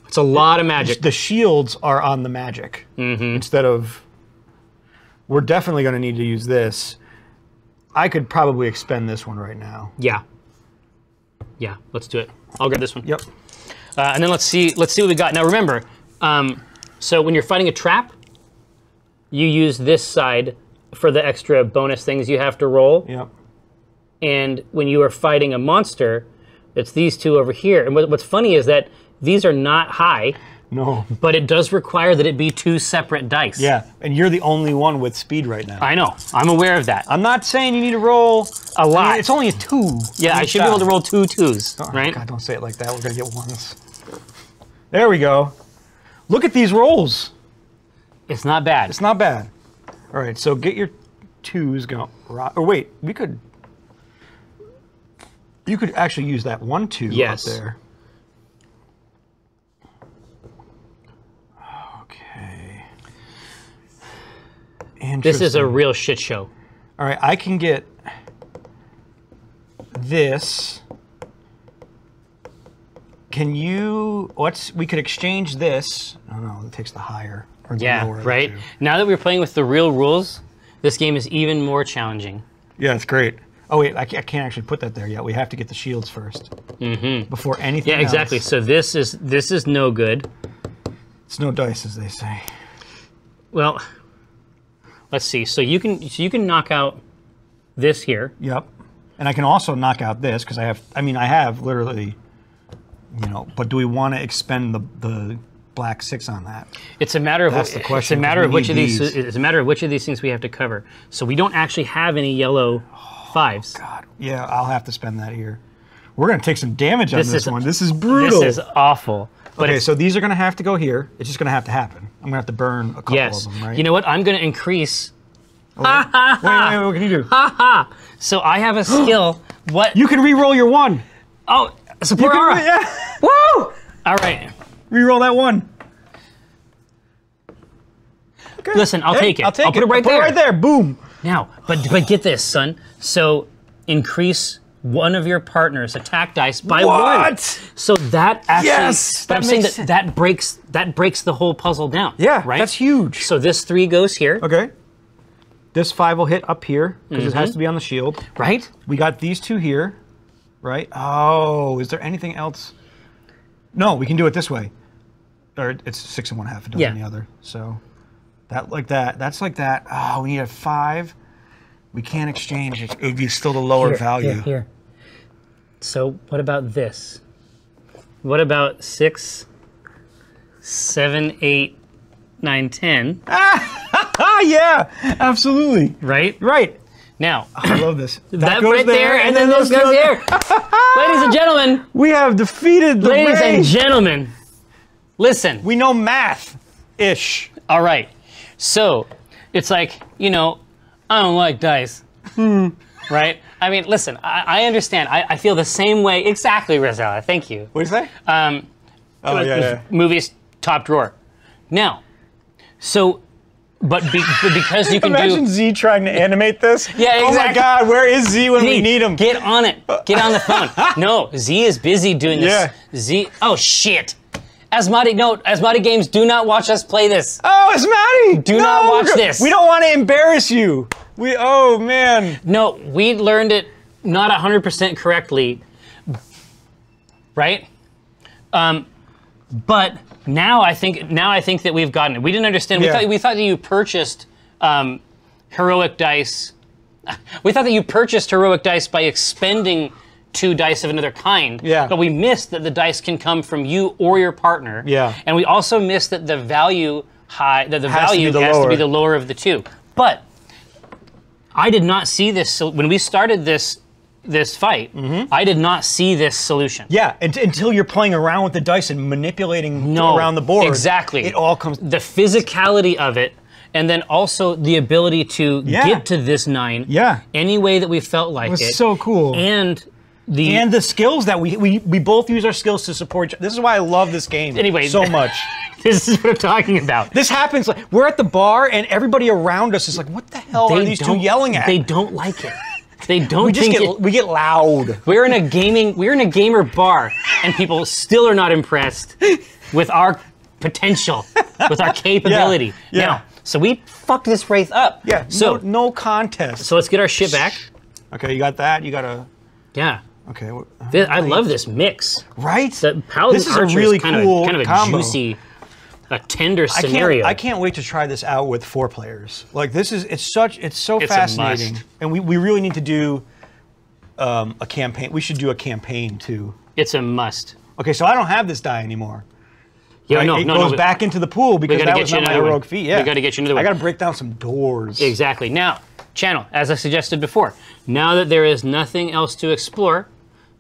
It's a lot of magic. the shields are on the magic instead of. We're definitely going to need to use this. I could probably expend this one right now. Yeah. Yeah. Let's do it. I'll grab this one. Yep. And then let's see what we got. Now remember, so when you're fighting a trap, you use this side for the extra bonus things you have to roll. Yep. And when you are fighting a monster, it's these 2 over here. And what's funny is that these are not high. No. but it does require that it be 2 separate dice. Yeah, and you're the only one with speed right now. I know. I'm aware of that. I'm not saying you need to roll A lot. I mean, it's only a 2. Yeah, I should be able to roll 2 2s, Oh, right? God, don't say it like that. We're gonna get 1s. There we go. Look at these rolls. It's not bad. It's not bad. All right, so get your 2s going. Or wait, we could. You could actually use that 1 2 Yes. up there. Okay. This is a Interesting. real shit show. All right, I can get this. Can you? We could exchange this. Oh no, it takes the higher or the Yeah, lower. of the right? two. Now that we're playing with the real rules, this game is even more challenging. Yeah, it's great. Oh wait, I can't actually put that there yet. We have to get the shields first before anything. Yeah, exactly. else. So this is no good. It's no dice, as they say. Well, let's see. So you can knock out this here. Yep. And I can also knock out this because I have literally, but do we want to expend the black 6 on that? It's a matter of That's the question, It's a matter 'cause of we which of need these. these. It's a matter of which of these things we have to cover. So we don't actually have any yellow 5s. God, yeah, I'll have to spend that here. We're gonna take some damage on This this is- one. This is brutal. This is awful. But Okay, it's, so these are gonna have to go here. It's just gonna have to happen. I'm gonna have to burn a couple yes. of them, right? You know what? I'm going to increase. wait, what can you do? So I have a skill. What? You can re-roll your 1. Oh, support aura. Yeah. Woo! All right. Re-roll that 1. Okay. Listen, I'll take it. I'll take I'll it. put it right Put there. it right there. Boom. Now, but get this, son. So increase one of your partner's attack dice by 1. What? So that actually. Yes, but that I'm saying makes that breaks the whole puzzle down. Yeah, right. that's huge. So this 3 goes here, Okay. This 5 will hit up here because it Mm-hmm. has to be on the shield. right? We got these 2 here, right? Oh, is there anything else? No, we can do it this way. Or it's 6 1/2. It does Yeah. on the other. So that like that. That's like that. Oh, we need a 5. We can't exchange it. It would be still the lower value. Here. So what about this? What about 6, 7, 8, 9, 10? Ah, yeah, absolutely. Right? Right. Now, I love this. that goes right there, and then this goes here. Ladies and gentlemen, We have defeated the ladies Ray. and gentlemen, listen. We know math-ish. All right. So it's like, I don't like dice. Right? I mean, listen, I understand. I feel the same way. Exactly, Rosella. Thank you. What do you say? Oh, Movies top drawer. Now, so, but because you can Imagine do. Z trying to animate this. Yeah, Oh my exactly. God, where is Z when we Z, need him? Get on it. Get on the phone. No, Z is busy doing this. Yeah. Z. Oh shit. Asmati Games, do not watch us play this. Oh, it's Maddie. Do not watch this. We don't want to embarrass you. Oh man. No, we learned it not 100% correctly, right? But now I think that we've gotten it. We didn't understand. Yeah. We thought that you purchased heroic dice. We thought that you purchased heroic dice by expending 2 dice of another kind. Yeah. But we missed that the dice can come from you or your partner. Yeah. And we also missed that the value Has to be value the has to be lower. the lower of the 2. But I did not see this when we started this fight. I did not see this solution. Yeah, until you're playing around with the dice and manipulating No, around the board. exactly. It all comes. The physicality of it, and then also the ability to Yeah. get to this 9 Yeah. any way that we felt like It was it. so cool. And the And the skills that we both use our skills to support. This is why I love this game Anyway, so much. this is what I'm talking about. This happens like we're at the bar and everybody around us is like, "What the hell are these 2 yelling at?" They don't like it. They don't we just think we get loud. we're in a gamer bar, and people still are not impressed with our potential, with our capability. Yeah. Now, so we fucked this Wraith up. Yeah. So no contest. so let's get our shit back. Okay, you got that. You got a. Yeah. Okay. I love this mix. Right. The Paladin This is a Archer really is kind cool of a combo. juicy, a tender scenario. I can't wait to try this out with 4 players. Like it's so It's a fascinating, must. and we really need to do a campaign. We should do a campaign too. It's a must. Okay, so I don't have this die anymore. Yeah, right? no, it no, goes no, back into the pool because gotta that get was you not my another one. heroic feat. Yeah, We gotta get you another one. I got to break down some doors. Exactly. Now, channel, as I suggested before, now that there is nothing else to explore,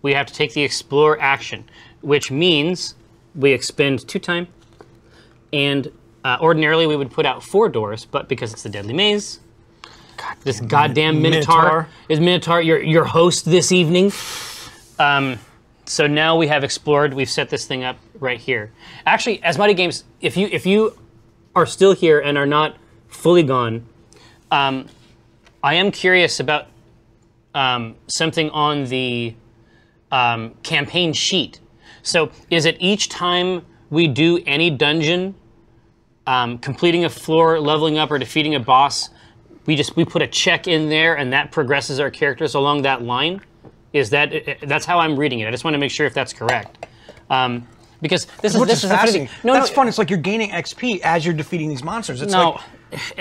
we have to take the explore action, which means we expend 2 time, and ordinarily we would put out 4 doors, but because it's the Deadly Maze, this goddamn Minotaur is Minotaur, your host this evening. So now we have explored, we've set this thing up right here. Actually, Asmati Games, if you are still here and are not fully gone, I am curious about something on the campaign sheet. So is it each time we do any dungeon, completing a floor, leveling up, or defeating a boss, we put a check in there and that progresses our characters along that line? That's how I'm reading it. I just want to make sure if that's correct. Because this is fascinating. No, that's fun. It's like you're gaining XP as you're defeating these monsters. It's like,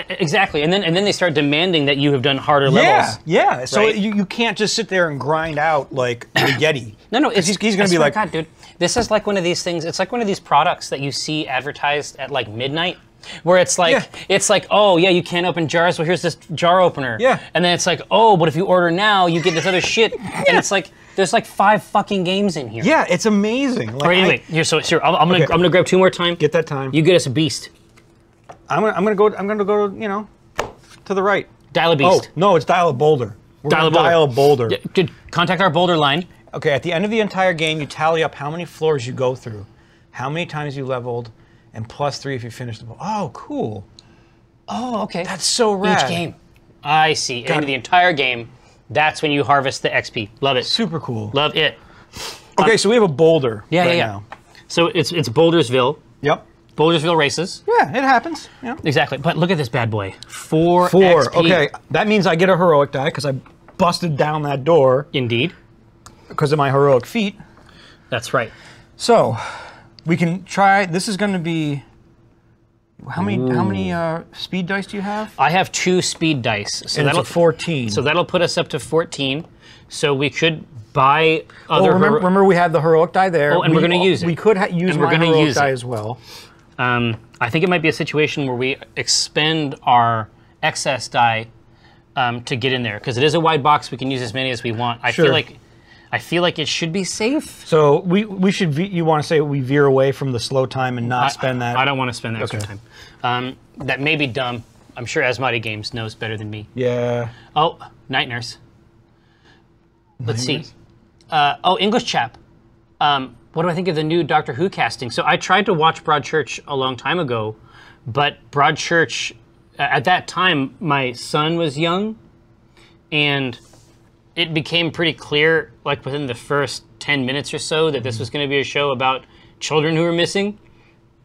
exactly. And then they start demanding that you have done harder levels. Yeah. So right? you can't just sit there and grind out like the Yeti. No, he's going to be like, God, dude, this is like one of these things. It's like one of these products that you see advertised at like midnight, where it's like, oh yeah, you can't open jars. Well, here's this jar opener. Yeah. And then it's like, oh, but if you order now, you get this other shit. And it's like, there's like 5 fucking games in here. Yeah, it's amazing. Like, All right, anyway, I'm gonna grab 2 more time. Get that time. You get us a beast. I'm gonna go. To the right. Dial a Oh beast. no, it's dial a boulder. Dial a boulder. Contact our boulder line. Okay, at the end of the entire game, you tally up how many floors you go through, how many times you leveled, and +3 if you finish the boulder. Oh, cool. Oh, okay. That's so rad. Each game. I see. End of the entire game. That's when you harvest the XP. Love it. Super cool. Love it. Okay, so we have a boulder now. So it's Bouldersville. Yep. Bouldersville races. Yeah, it happens. Yeah. Exactly. But look at this bad boy. 4 4. XP. Okay, that means I get a heroic die because I busted down that door Indeed. because of my heroic feat. That's right. So we can try. This is going to be. How many speed dice do you have? I have 2 speed dice. So And it's that'll a 14. So that'll put us up to 14. So we could buy other. Remember we had the heroic die there. Oh, and we're gonna use it. We could use my heroic die as well. I think it might be a situation where we expend our excess die to get in there because it is a wide box. We can use as many as we want. I feel like it should be safe. So we should. You want to say we veer away from the slow time and not spend that? I don't want to spend that extra time. That may be dumb. I'm sure Asmati Games knows better than me. Yeah. Oh, Night Nurse. Let's see. English chap. What do I think of the new Doctor Who casting? So I tried to watch Broadchurch a long time ago, but Broadchurch, at that time, my son was young, and it became pretty clear, like within the first 10 minutes or so, that this was going to be a show about children who were missing.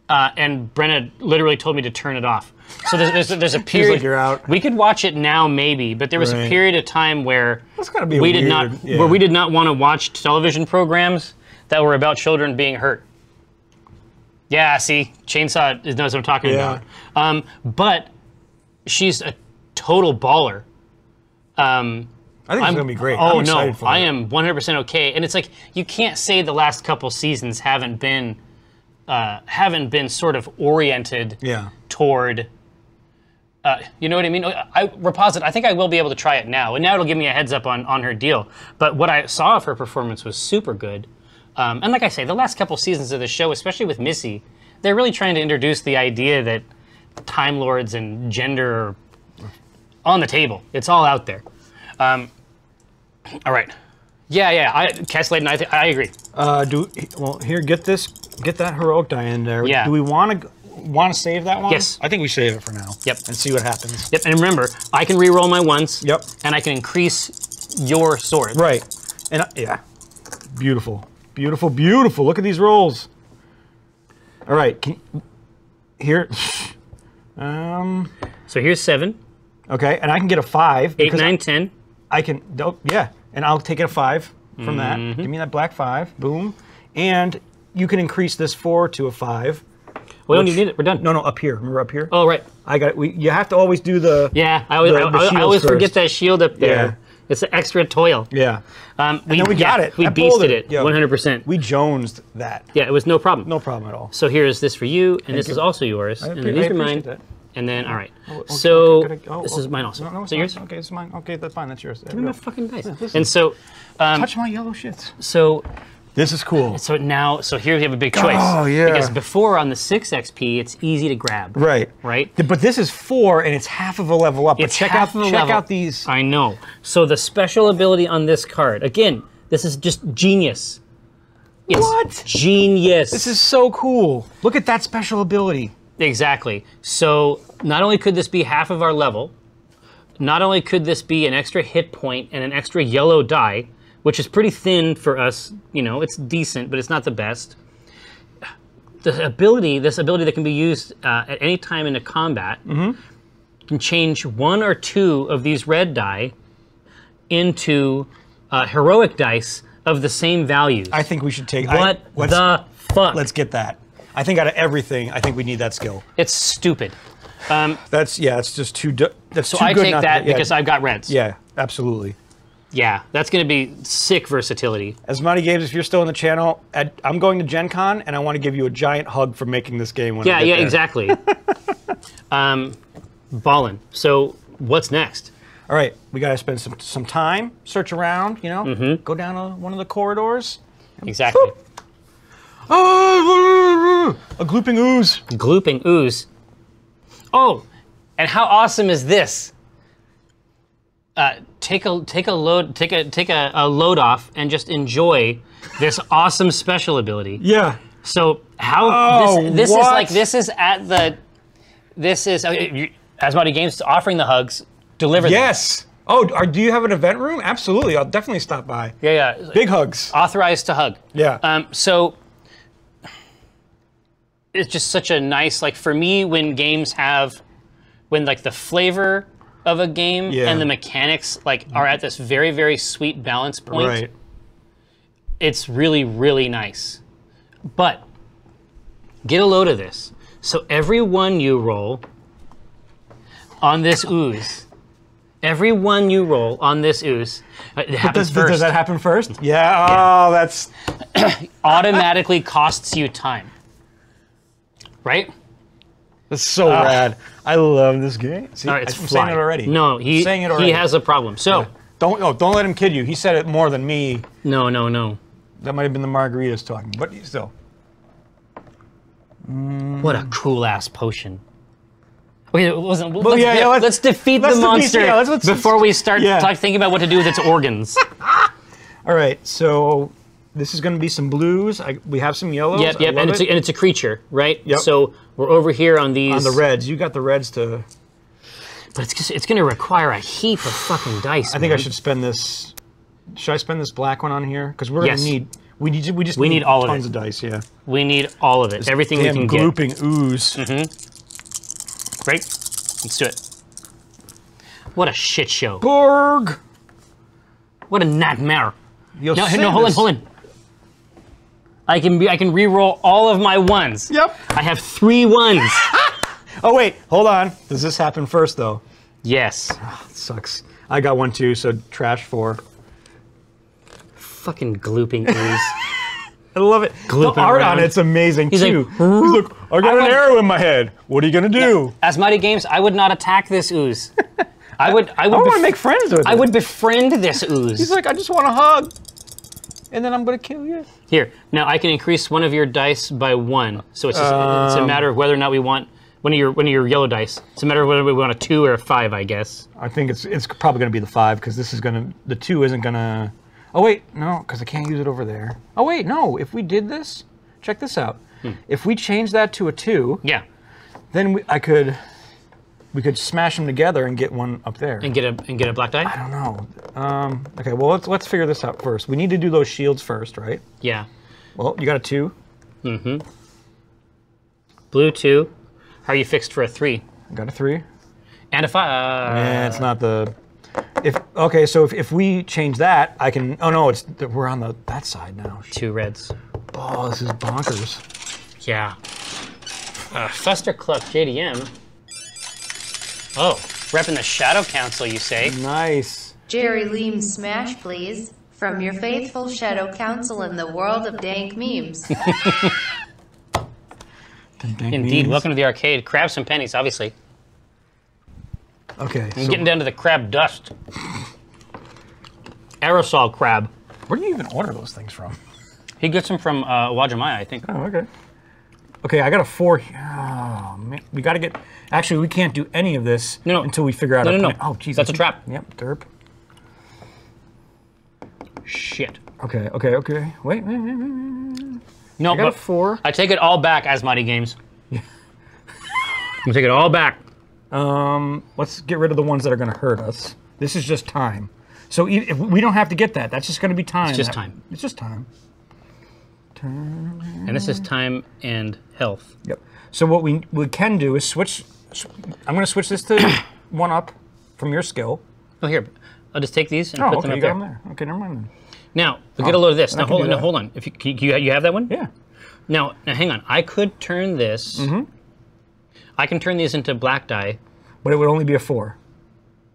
And Brenna literally told me to turn it off. So there's a period. Like, you're out. We could watch it now, maybe, but there was a period of time where That's gotta be we weird, where we did not want to watch television programs that were about children being hurt. Yeah, see, Chainsaw knows what I'm talking about. But she's a total baller. I think it's gonna be great. Oh I'm excited no, for I it. am 100% okay. And it's like you can't say the last couple seasons haven't been sort of oriented toward. You know what I mean? Reposit, I think I will be able to try it now, and now it'll give me a heads up on her deal. But what I saw of her performance was super good. And like I say, the last couple seasons of the show, especially with Missy, they're really trying to introduce the idea that Time Lords and gender are on the table. It's all out there. All right. Yeah. Castellan, I agree. Here, get that heroic die in there. Yeah. Do we want to save that one? Yes. I think we save it for now. Yep. And see what happens. Yep. And remember, I can re-roll my ones. Yep. And I can increase your sword. Right. And yeah. Beautiful. Beautiful. Beautiful. Look at these rolls. All right. Here. So here's 7. Okay, and I can get a 5. 8, 9, 10. I can. Yeah, and I'll take a 5 from that. Give me that black 5. Boom. And you can increase this 4 to a 5. We don't even need it. We're done. No, up here. Remember up here? Oh, right. I got it. You have to always do the. Yeah, I the always shields forget first. that shield up there. It's an extra toil. Yeah. We got it. We At beasted Boulder. it, Yo, 100%. We jonesed that. Yeah, it was no problem. No problem at all. So here is this for you, and this you. is also yours, and then I these are mine. appreciate that. And then, all right. Okay, So okay, this is mine also. No, it's so yours? mine. Okay, it's mine. Okay, that's fine. That's yours. There Give we me my go. fucking dice. listen. And so, Touch my yellow shits. so This is cool. now, so here we have a big choice. Oh, yeah. Because before on the 6XP, it's easy to grab. Right. Right? But this is 4, and it's half of a level up. But It's check half of a level. out these. I know. So the special ability on this card, again, this is just genius. It's What? Genius. This is so cool. Look at that special ability. Exactly. So not only could this be half of our level, not only could this be an extra hit point and an extra yellow die, which is pretty thin for us, you know, it's decent, but it's not the best. This ability that can be used at any time in a combat, can change 1 or 2 of these red die into heroic dice of the same values. I think we should take. What the fuck? Let's get that. I think out of everything, I think we need that skill. It's stupid. That's it's just too. That's So too I good take not that to, yeah, because I've got reds. Yeah, absolutely. Yeah, that's going to be sick versatility. Asmati Games, if you're still in the channel, I'm going to Gen Con, and I want to give you a giant hug for making this game. When I get there. Exactly. Ballin'. So what's next? All right, we got to spend some time, search around, you know, go down one of the corridors. Exactly. Oh, a glooping ooze. Glooping ooze. Oh, and how awesome is this? Take a load off and just enjoy this awesome special ability. Yeah. So how this is like Asmati Games offering the hugs, deliver them. Yes. Oh, do you have an event room? Absolutely. I'll definitely stop by. Yeah. Big hugs. Authorized to hug. Yeah. So it's just such a nice, like for me, when like the flavor of a game and the mechanics like are at this very, very sweet balance point. Right. It's really, really nice. But get a load of this. So every one you roll on this ooze, it happens first. Does that happen first? Yeah. Oh, that's automatically costs you time. Right? that's so rad. I love this game. See, All right, it's I'm saying fly. it already. No, he has a problem. So Don't let him kid you. He said it more than me. no. That might have been the margaritas talking, but still. What a cool ass potion. Okay, it wasn't. Let's defeat the let's monster let's- before we start Yeah. thinking about what to do with its organs. All right, so this is going to be some blues. We have some yellows. Yep, I love and it. it's a creature, right? Yep. So we're over here on these. On the reds. You got the reds to. But it's going to require a heap of fucking dice. I think I should spend this. Should I spend this black one on here? Because we're Yes. going to need. We just We need need all of tons it. of dice. Yeah. We need all of it. Everything we Damn can get. glooping ooze. Great. Let's do it. What a shit show. Borg. What a nightmare. You'll No, save hold this. on. I can re-roll all of my ones. Yep. I have 3 ones. Oh wait, hold on. Does this happen first though? Yes. It sucks. I got one too, so trash 4. Fucking glooping ooze. I love it. Glooping the art around. on it's amazing He's too. like, He's like, I got an arrow in my head. What are you gonna do? Asmati Games, I would not attack this ooze. I would I want to make friends with it. I would befriend this ooze. He's like, I just want a hug, and then I'm gonna kill you. Here, now I can increase one of your dice by 1. So it's just it's a matter of whether or not we want one of your yellow dice. It's a matter of whether we want a 2 or a 5, I guess. I think it's probably gonna be the 5 because this is gonna the 2 isn't gonna. Oh wait, no, because I can't use it over there. Oh wait, no. If we did this, check this out. If we change that to a 2, Yeah, then we could smash them together and get one up there. and get a black die. I don't know. Okay, well let's figure this out first. We need to do those shields first, right? Yeah, Well, you got a 2. blue 2. How are you fixed for a 3 I got a 3. and a 5? It's not the. If we change that, I can. Oh no, we're on that side now. 2 reds. Oh, this is bonkers. Yeah. Fester Cluck JDM. Oh, repping the Shadow Council, you say? Nice. Jerry Leem smash, please. From your faithful shadow council in the world of dank memes. Indeed. Welcome to the arcade. Crabs and pennies, obviously. Okay. I'm getting down to the crab dust. Aerosol crab. Where do you even order those things from? He gets them from Wajimaya, I think. Oh, okay. Okay, I got a 4 here. Oh, man. We got to get... Actually, we can't do any of this until we figure out No. plan. Oh, Jesus. That's a trap. Yep, derp. Shit. Okay. Wait. No, I got but a 4. I take it all back, Asmati Games. I'm gonna take it all back. Let's get rid of the ones that are going to hurt us. This is just time. So if we don't have to get that. That's just going to be time. It's just time. It's just time. And this is time and health. Yep. So what we can do is switch. I'm going to switch this to 1 up from your skill. Oh, here. I'll just take these and Oh, put okay, them you up got there. them there. Okay, never mind then. Now, we get a load of this. I Now, can do that. hold on. If you have that one? Yeah. Now, hang on. I could turn this. I can turn these into black die. But it would only be a 4.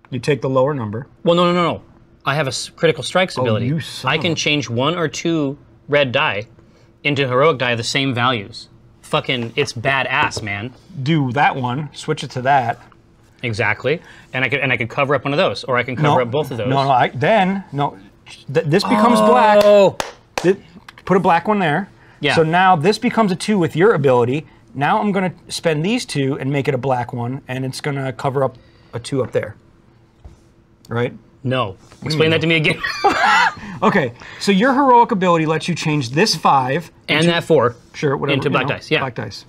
You take the lower number. Well, no. I have a critical strikes ability. you son I of can a- change 1 or 2 red die into heroic die of the same values. Fucking, it's badass, man. Do that one, switch it to that. Exactly. And I could cover up one of those, or I can cover up both of those. This becomes black. Oh. Put a black one there. Yeah. So now this becomes a 2 with your ability. Now I'm going to spend these 2 and make it a black one, and it's going to cover up a 2 up there. Right? No. Explain that to me again. Okay. So your heroic ability lets you change this 5 And that 4. Sure, whatever. Into black dice, yeah. Black dice.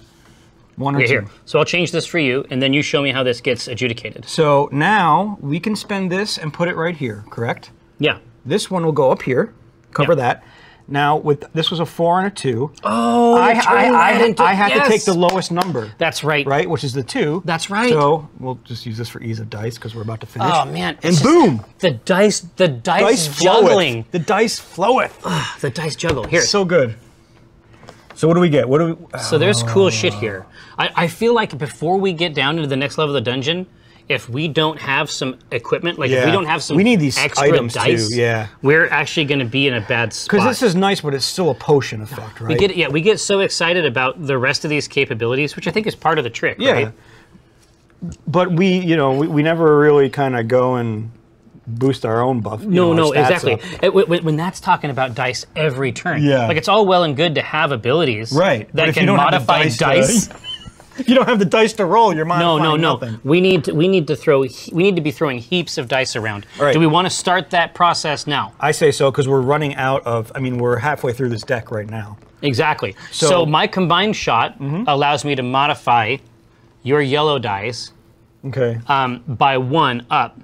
1 or Okay, 2. here. So I'll change this for you, and then you show me how this gets adjudicated. So now we can spend this and put it right here, correct? Yeah. This one will go up here, cover that. Now, this was a 4 and a 2. Oh, I had to take the lowest number. That's right. Right, which is the 2. That's right. So we'll just use this for ease of dice because we're about to finish. Oh man! And boom! The dice Dice juggling. floweth. The dice floweth. The dice juggle. Here. So good. So what do we get? What do we? So there's cool shit here. I feel like before we get down into the next level of the dungeon, if we don't have some equipment, like if we don't have some we need these extra items dice, too. Yeah. we're actually going to be in a bad spot. Because this is nice, but it's still a potion effect, right? we get so excited about the rest of these capabilities, which I think is part of the trick, right? But we never really kind of go and boost our own buff. No, our stats exactly. up. When that's talking about dice every turn, Yeah. like it's all well and good to have abilities, Right. But that if can you don't have the modify dice. If you don't have the dice to roll, you're modifying No. nothing. We need to be throwing heaps of dice around. Right. Do we want to start that process now? I say so because we're running out of. I mean, we're halfway through this deck right now. Exactly. So my combined shot allows me to modify your yellow dice Okay. by 1 up.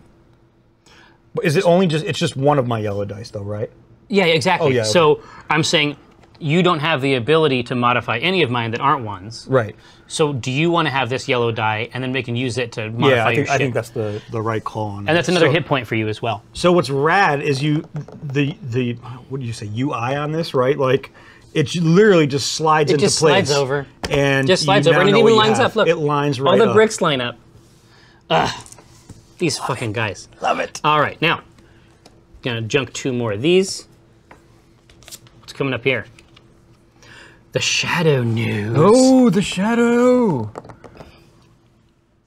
But is it only just? It's just one of my yellow dice, though, right? Yeah, exactly. Oh, yeah, okay. So I'm saying you don't have the ability to modify any of mine that aren't ones. Right. So do you want to have this yellow die, and then we can use it to modify Yeah, your shit? I think that's the right call on it. And that's another hit point for you as well. So what's rad is the what do you say UI on this, right? Like it literally just slides into just place. slides over. And Just slides you over, now and it know what even you lines have. up. Look, It lines right all the up. bricks line up. These fucking guys. Love it. All right, now gonna junk 2 more of these. What's coming up here? The shadow news. Oh, the shadow.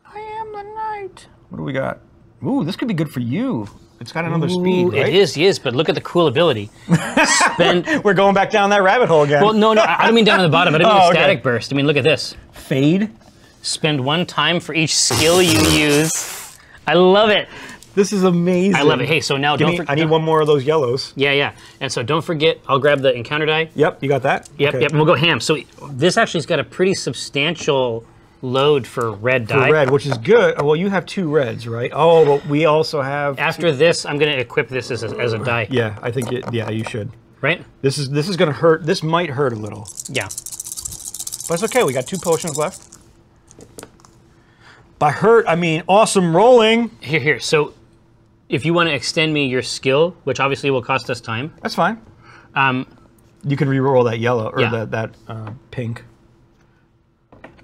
I am the night. What do we got? Ooh, this could be good for you. It's got another speed, right? It is, but look at the cool ability. Spend. We're going back down that rabbit hole again. Well, no, I don't mean down at the bottom. I don't mean static burst. I mean, look at this. Fade. Spend 1 time for each skill you use. I love it. This is amazing. I love it. Hey, so now don't forget. I need one more of those yellows. Yeah. And so don't forget, I'll grab the encounter die. Yep, you got that? Yep, Okay. and we'll go ham. So this actually's got a pretty substantial load for red die. For red, which is good. Oh, well, you have 2 reds, right? Oh, but we also have. After this, I'm going to equip this as a die. Yeah, I think you should. Right? This is going to hurt. This might hurt a little, Yeah. but it's okay. We got 2 potions left. By hurt, I mean awesome rolling. Here. So if you want to extend me your skill, which obviously will cost us time. That's fine. You can re-roll that yellow or Yeah. that pink.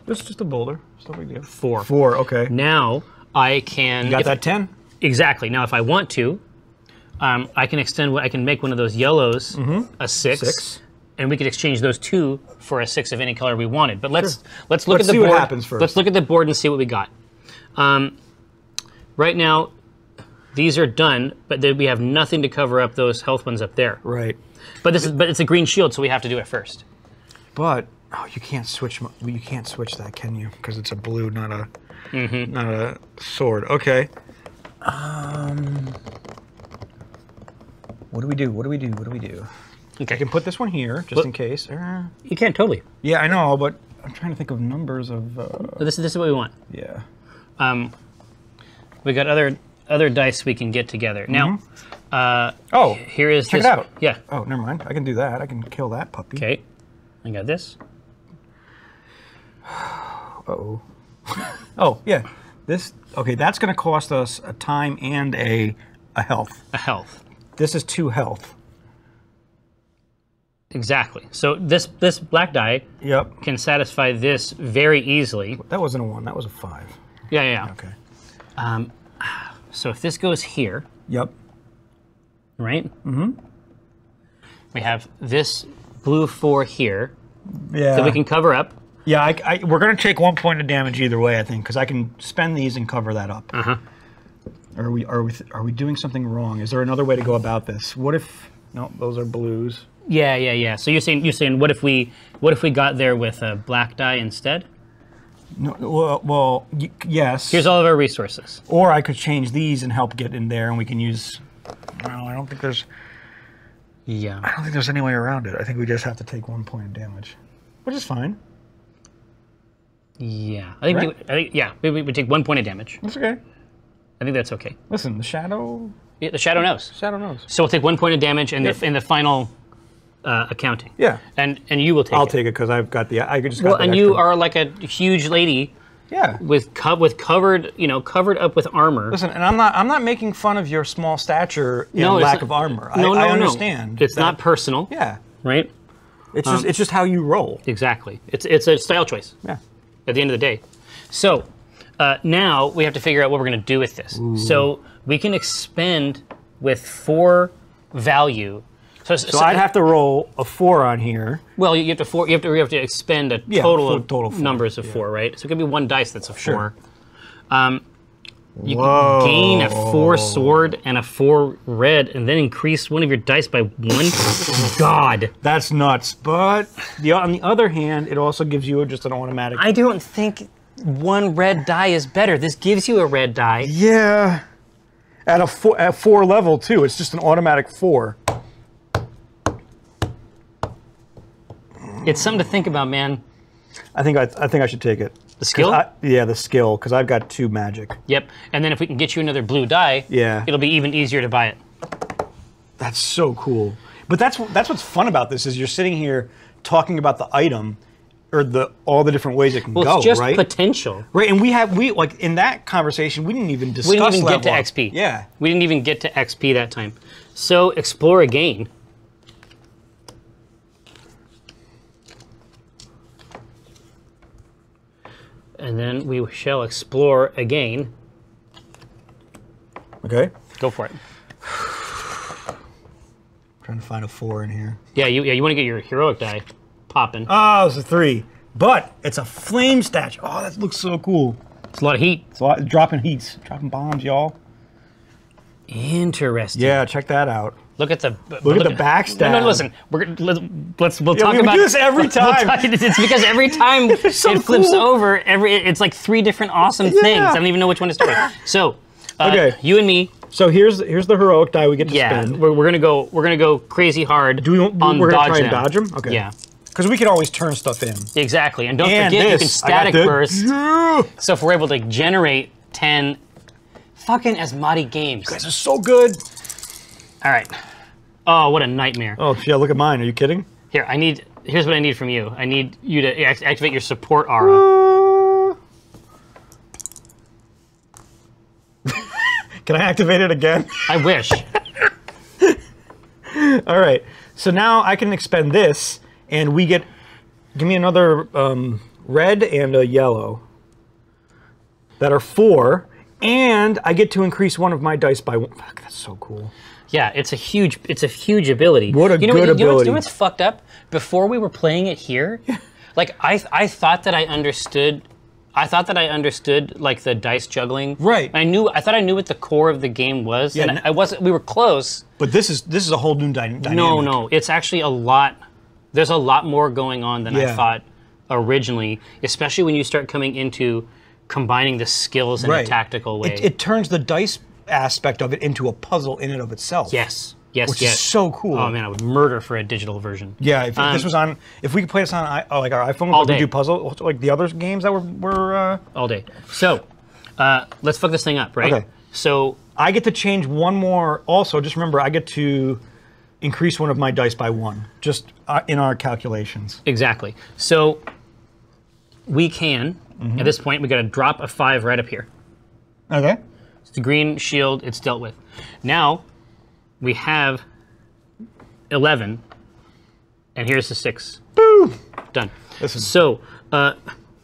It's just a boulder. It's no big deal. 4. 4. Okay. Now I can. You got that 10. Exactly. Now if I want to, I can extend. I can make one of those yellows a 6. And we could exchange those 2 for a 6 of any color we wanted. But let's look at the see board. what happens first. Let's look at the board and see what we got. Right now, these are done, but then we have nothing to cover up those health ones up there. Right. But it's a green shield, so we have to do it first. But you can't switch. You can't switch that, can you? Because it's a blue, not a sword. Okay. What do we do? What do we do? What do we do? Okay. I can put this one here, just in case. You can totally. Yeah, I know, but I'm trying to think of numbers of... This is what we want. Yeah. We got other dice we can get together. Now, here is check this. it out. Yeah. Oh, never mind. I can do that. I can kill that puppy. Okay. I got this. Uh-oh. Oh, yeah. This... Okay, that's going to cost us a time and a health. A health. This is 2 health. Exactly. So this black die can satisfy this very easily. That wasn't a 1. That was a 5. Yeah. Okay. So if this goes here, Yep. right? Mm-hmm. We have this blue 4 here Yeah. that we can cover up. Yeah, we're going to take 1 point of damage either way, I think, because I can spend these and cover that up. Uh-huh. Are we doing something wrong? Is there another way to go about this? What if... No, those are blues. Yeah. So you're saying what if we got there with a black die instead? No, well, yes. Here's all of our resources. Or I could change these and help get in there, and we can use... Well, I don't think there's any way around it. I think we just have to take 1 point of damage, which is fine. Yeah, I think we take 1 point of damage. That's okay. I think that's okay. Listen, the shadow... Yeah, the shadow knows. Shadow knows. So we'll take 1 point of damage in the final accounting. Yeah. And you will take it. I'll take it because I've got the... I just got Well, the and extra. you are like a huge lady. Yeah. With covered up with armor. Listen, and I'm not making fun of your small stature and lack of armor. No, I understand. It's not personal. Yeah. Right? It's just how you roll. Exactly. It's a style choice. Yeah. At the end of the day. So now we have to figure out what we're going to do with this. Ooh. So we can expend with 4 value. So I'd have to roll a 4 on here. Well, you have to expend a total of numbers of 4, right? So it could be 1 dice that's a 4. Sure. You can gain a 4 sword and a 4 red, and then increase one of your dice by 1. God, that's nuts. But on the other hand, it also gives you just an automatic. I don't think 1 red die is better. This gives you a red die. Yeah. At 4 level too. It's just an automatic 4. It's something to think about, man. I think I should take it. The skill? The skill, because I've got 2 magic. Yep. And then if we can get you another blue die, it'll be even easier to buy it. That's so cool. But that's what's fun about this is you're sitting here talking about the item or all the different ways it can go, right? Well, it's just potential. Right, and we like in that conversation we didn't even discuss We didn't even get to level up. XP. Yeah. We didn't even get to XP that time. So explore again. And then we shall explore again. Okay. Go for it. Trying to find a 4 in here. Yeah, you want to get your heroic die popping. Oh, it's a 3. But it's a flame statue. Oh, that looks so cool. It's a lot of heat. It's a lot dropping heats, dropping bombs, y'all. Interesting. Yeah, check that out. Look at the backstab. No, listen. We'll talk we about do this every time. It's because every time it flips over, it's like 3 different awesome things. I don't even know which one to start with. So, you and me. So here's the heroic die we get to spend. Yeah, we're gonna go crazy hard. We're gonna try and dodge them. Okay. Yeah. Because we can always turn stuff in. Exactly, and don't forget you can static burst. Yeah. So if we're able to generate 10 fucking Asmati games. You guys are so good. All right. Oh, what a nightmare. Oh, yeah, look at mine. Are you kidding? Here, here's what I need from you. I need you to activate your support aura. Can I activate it again? I wish. All right. So now I can expend this, and we get... Give me another red and a yellow. That are 4, and I get to increase one of my dice by 1. Fuck, that's so cool. Yeah, it's a huge ability. What a good ability. You know what's fucked up? Before we were playing it here, like I thought that I understood. I thought that I understood like the dice juggling. Right. I thought I knew what the core of the game was, Yeah, and I wasn't. We were close. But this is a whole new dynamic. No, it's actually a lot. There's a lot more going on than I Yeah. thought originally, especially when you start coming into combining the skills in a tactical way. It turns the dice aspect of it into a puzzle in and of itself. Yes, Which is so cool. Oh man, I would murder for a digital version. Yeah, if this was on, if we could play this on like our iPhone, All we day. do puzzle, like the other games that were All day. So, let's fuck this thing up, right? Okay. So, I get to change one more. Also, just remember, I get to increase one of my dice by 1, just in our calculations. exactly. So, we can, at this point, we got to drop a 5 right up here. Okay. It's the green shield, it's dealt with. Now, we have 11, and here's the 6. Boom. Done. Listen. So,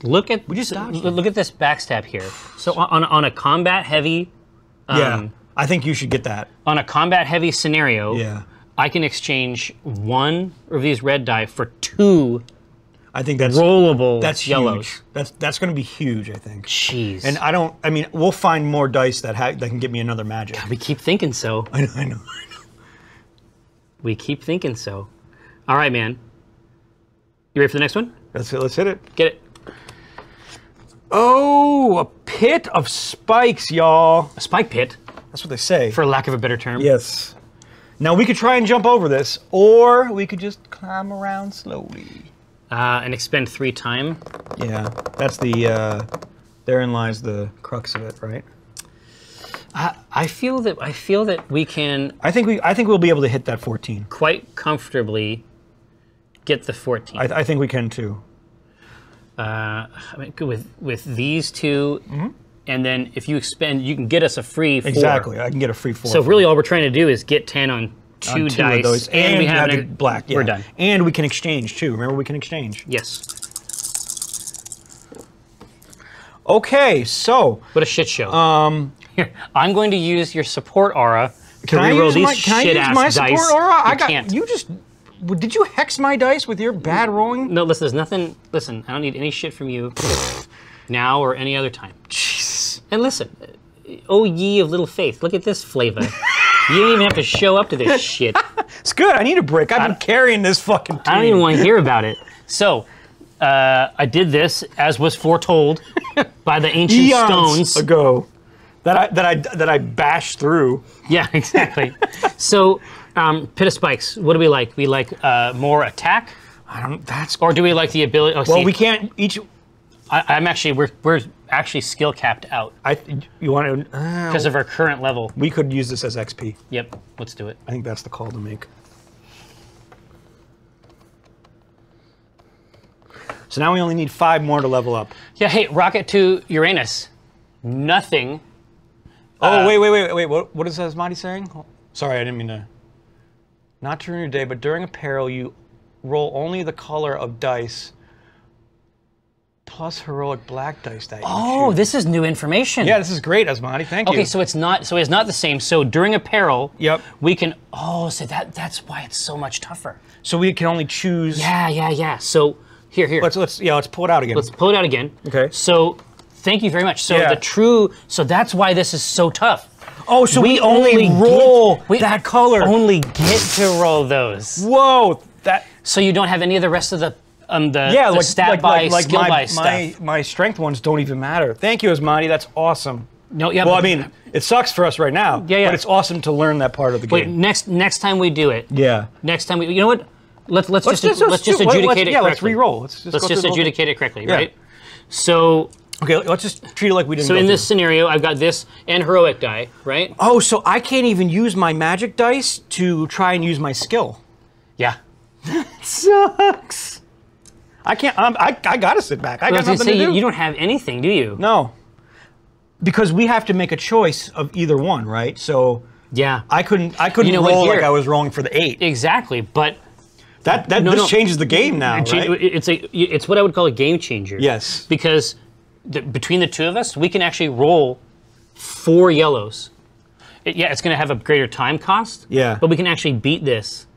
look at just dodged look at this backstab here. So on a combat heavy, Yeah, I think you should get that. on a combat heavy scenario, Yeah. I can exchange 1 of these red die for 2 I think that's rollable that's yellows. huge. That's going to be huge, I think. Jeez. And I mean, we'll find more dice that can get me another magic. we keep thinking so. I know. We keep thinking so. All right, man. You ready for the next one? Let's hit it. Get it. Oh, a pit of spikes, y'all. A spike pit, That's what they say. for lack of a better term. Yes. Now we could try and jump over this, or we could just climb around slowly. And expend 3 time. Yeah, that's the. Therein lies the crux of it, right? I feel that we can I think we'll be able to hit that 14. quite comfortably get the 14. I think we can too. I mean, with these 2, and then if you expend, you can get us a free 4. Exactly, I can get a free 4. So really, all we're trying to do is get 10 on 2 on two dice, of those, and we have magic black. Yeah. We're done. And we can exchange too. Remember, we can exchange. Yes. Okay, so What a shit show. Here, I'm going to use your support aura to can I reroll use these my, can I shit use ass my dice. support aura? You can't. You just did you hex my dice with your bad rolling? No, listen. There's nothing. Listen, I don't need any shit from you now or any other time. Jeez. And listen, oh ye of little faith, look at this flavor. You don't even have to show up to this shit. It's good. I need a break. I've been carrying this fucking team. I don't even want to hear about it. So, I did this as was foretold by the ancient Eons stones. ago that I bashed through. Yeah, exactly. So, pit of spikes. What do we like? We like more attack, I don't. That's or do we like the ability? Oh, well. see, We can't each. I'm actually we're actually skill capped out You want to? because of our current level. We could use this as XP. Yep, let's do it. I think that's the call to make. So now we only need 5 more to level up. Yeah. Hey, rocket to Uranus. Nothing. Oh, wait. What is Asmati saying? Sorry, I didn't mean to. Not during your day, but during a peril, you roll only the color of dice plus heroic black dice that you Oh, choose. this is new information. Yeah, this is great, Asmati. Thank you. Okay, so it's not the same. So during a peril, Yep. we can. Oh, so that's why it's so much tougher. So we can only choose. Yeah. So here. Let's pull it out again. Let's pull it out again. Okay. So thank you very much. So Yeah. so that's why this is so tough. Oh, so we only roll that color. Only get to roll those. Whoa, that. So you don't have any of the rest of the Yeah, the stat by skill by my, stuff. my strength ones don't even matter. Thank you, Asmati. That's awesome. No, yeah. Well, but- I mean, it sucks for us right now. Yeah. But it's awesome to learn that part of the wait. game. Next time we do it. Yeah. Next time you know what? Let's just just adjudicate it. Yeah, let's correctly. re-roll. Let's Let's go just through the whole thing. adjudicate it correctly, Yeah. right? So Okay, let's just treat it like we didn't. so go in through. this scenario, I've got this and heroic die, right? Oh, so I can't even use my magic dice to try and use my skill. Yeah. Sucks. I can't. I gotta sit back. I I got was gonna nothing say to do. you don't have anything, do you? No. Because we have to make a choice of either one, right? So Yeah. I couldn't You know what, roll here- like I was rolling for the 8. Exactly, but This changes the game now, right? it's what I would call a game changer. Yes. Because between the two of us, we can actually roll 4 yellows. Yeah, it's going to have a greater time cost. Yeah. But we can actually beat this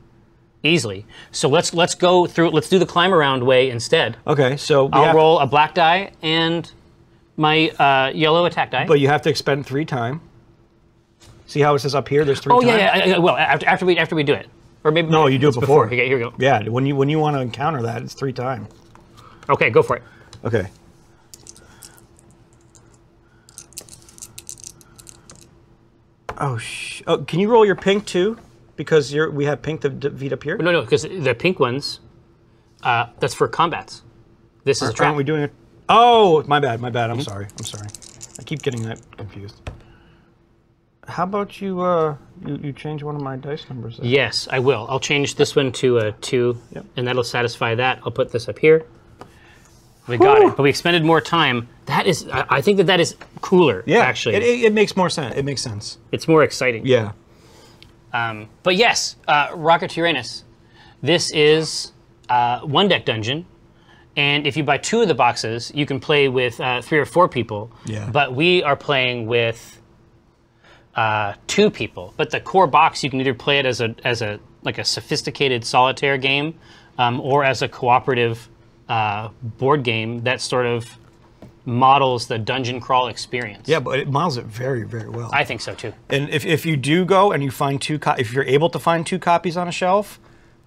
easily. So let's go through. Let's do the climb around way instead. Okay, so I'll roll a black die and my yellow attack die. But you have to expend 3 time. See how it says up here? There's 3 oh time? yeah. Well, after we do it, or maybe No, you do it it's before. Okay, here we go. Yeah, when you want to encounter that, it's 3 time. Okay, go for it. Okay. Oh, can you roll your pink too? Because we have pink to defeat up here. No, because the pink ones, that's for combats. This is a trap. Aren't we doing it? Oh, my bad. I'm sorry. I keep getting that confused. How about you you change one of my dice numbers? There? Yes, I will. I'll change this one to a 2, and that'll satisfy that. I'll put this up here. We got it, but we expended more time. That is, I think that is cooler. Yeah, actually, it makes more sense. It makes sense. It's more exciting. Yeah. But yes, Rocket to Uranus. This is 1-deck dungeon, and if you buy 2 of the boxes, you can play with 3 or 4 people. Yeah. But we are playing with 2 people. But the core box, you can either play it as a like a sophisticated solitaire game, or as a cooperative board game that sort of models the dungeon crawl experience. Yeah, but it models it very, very well. I think so too. And if you do go and you find 2, if you're able to find 2 copies on a shelf,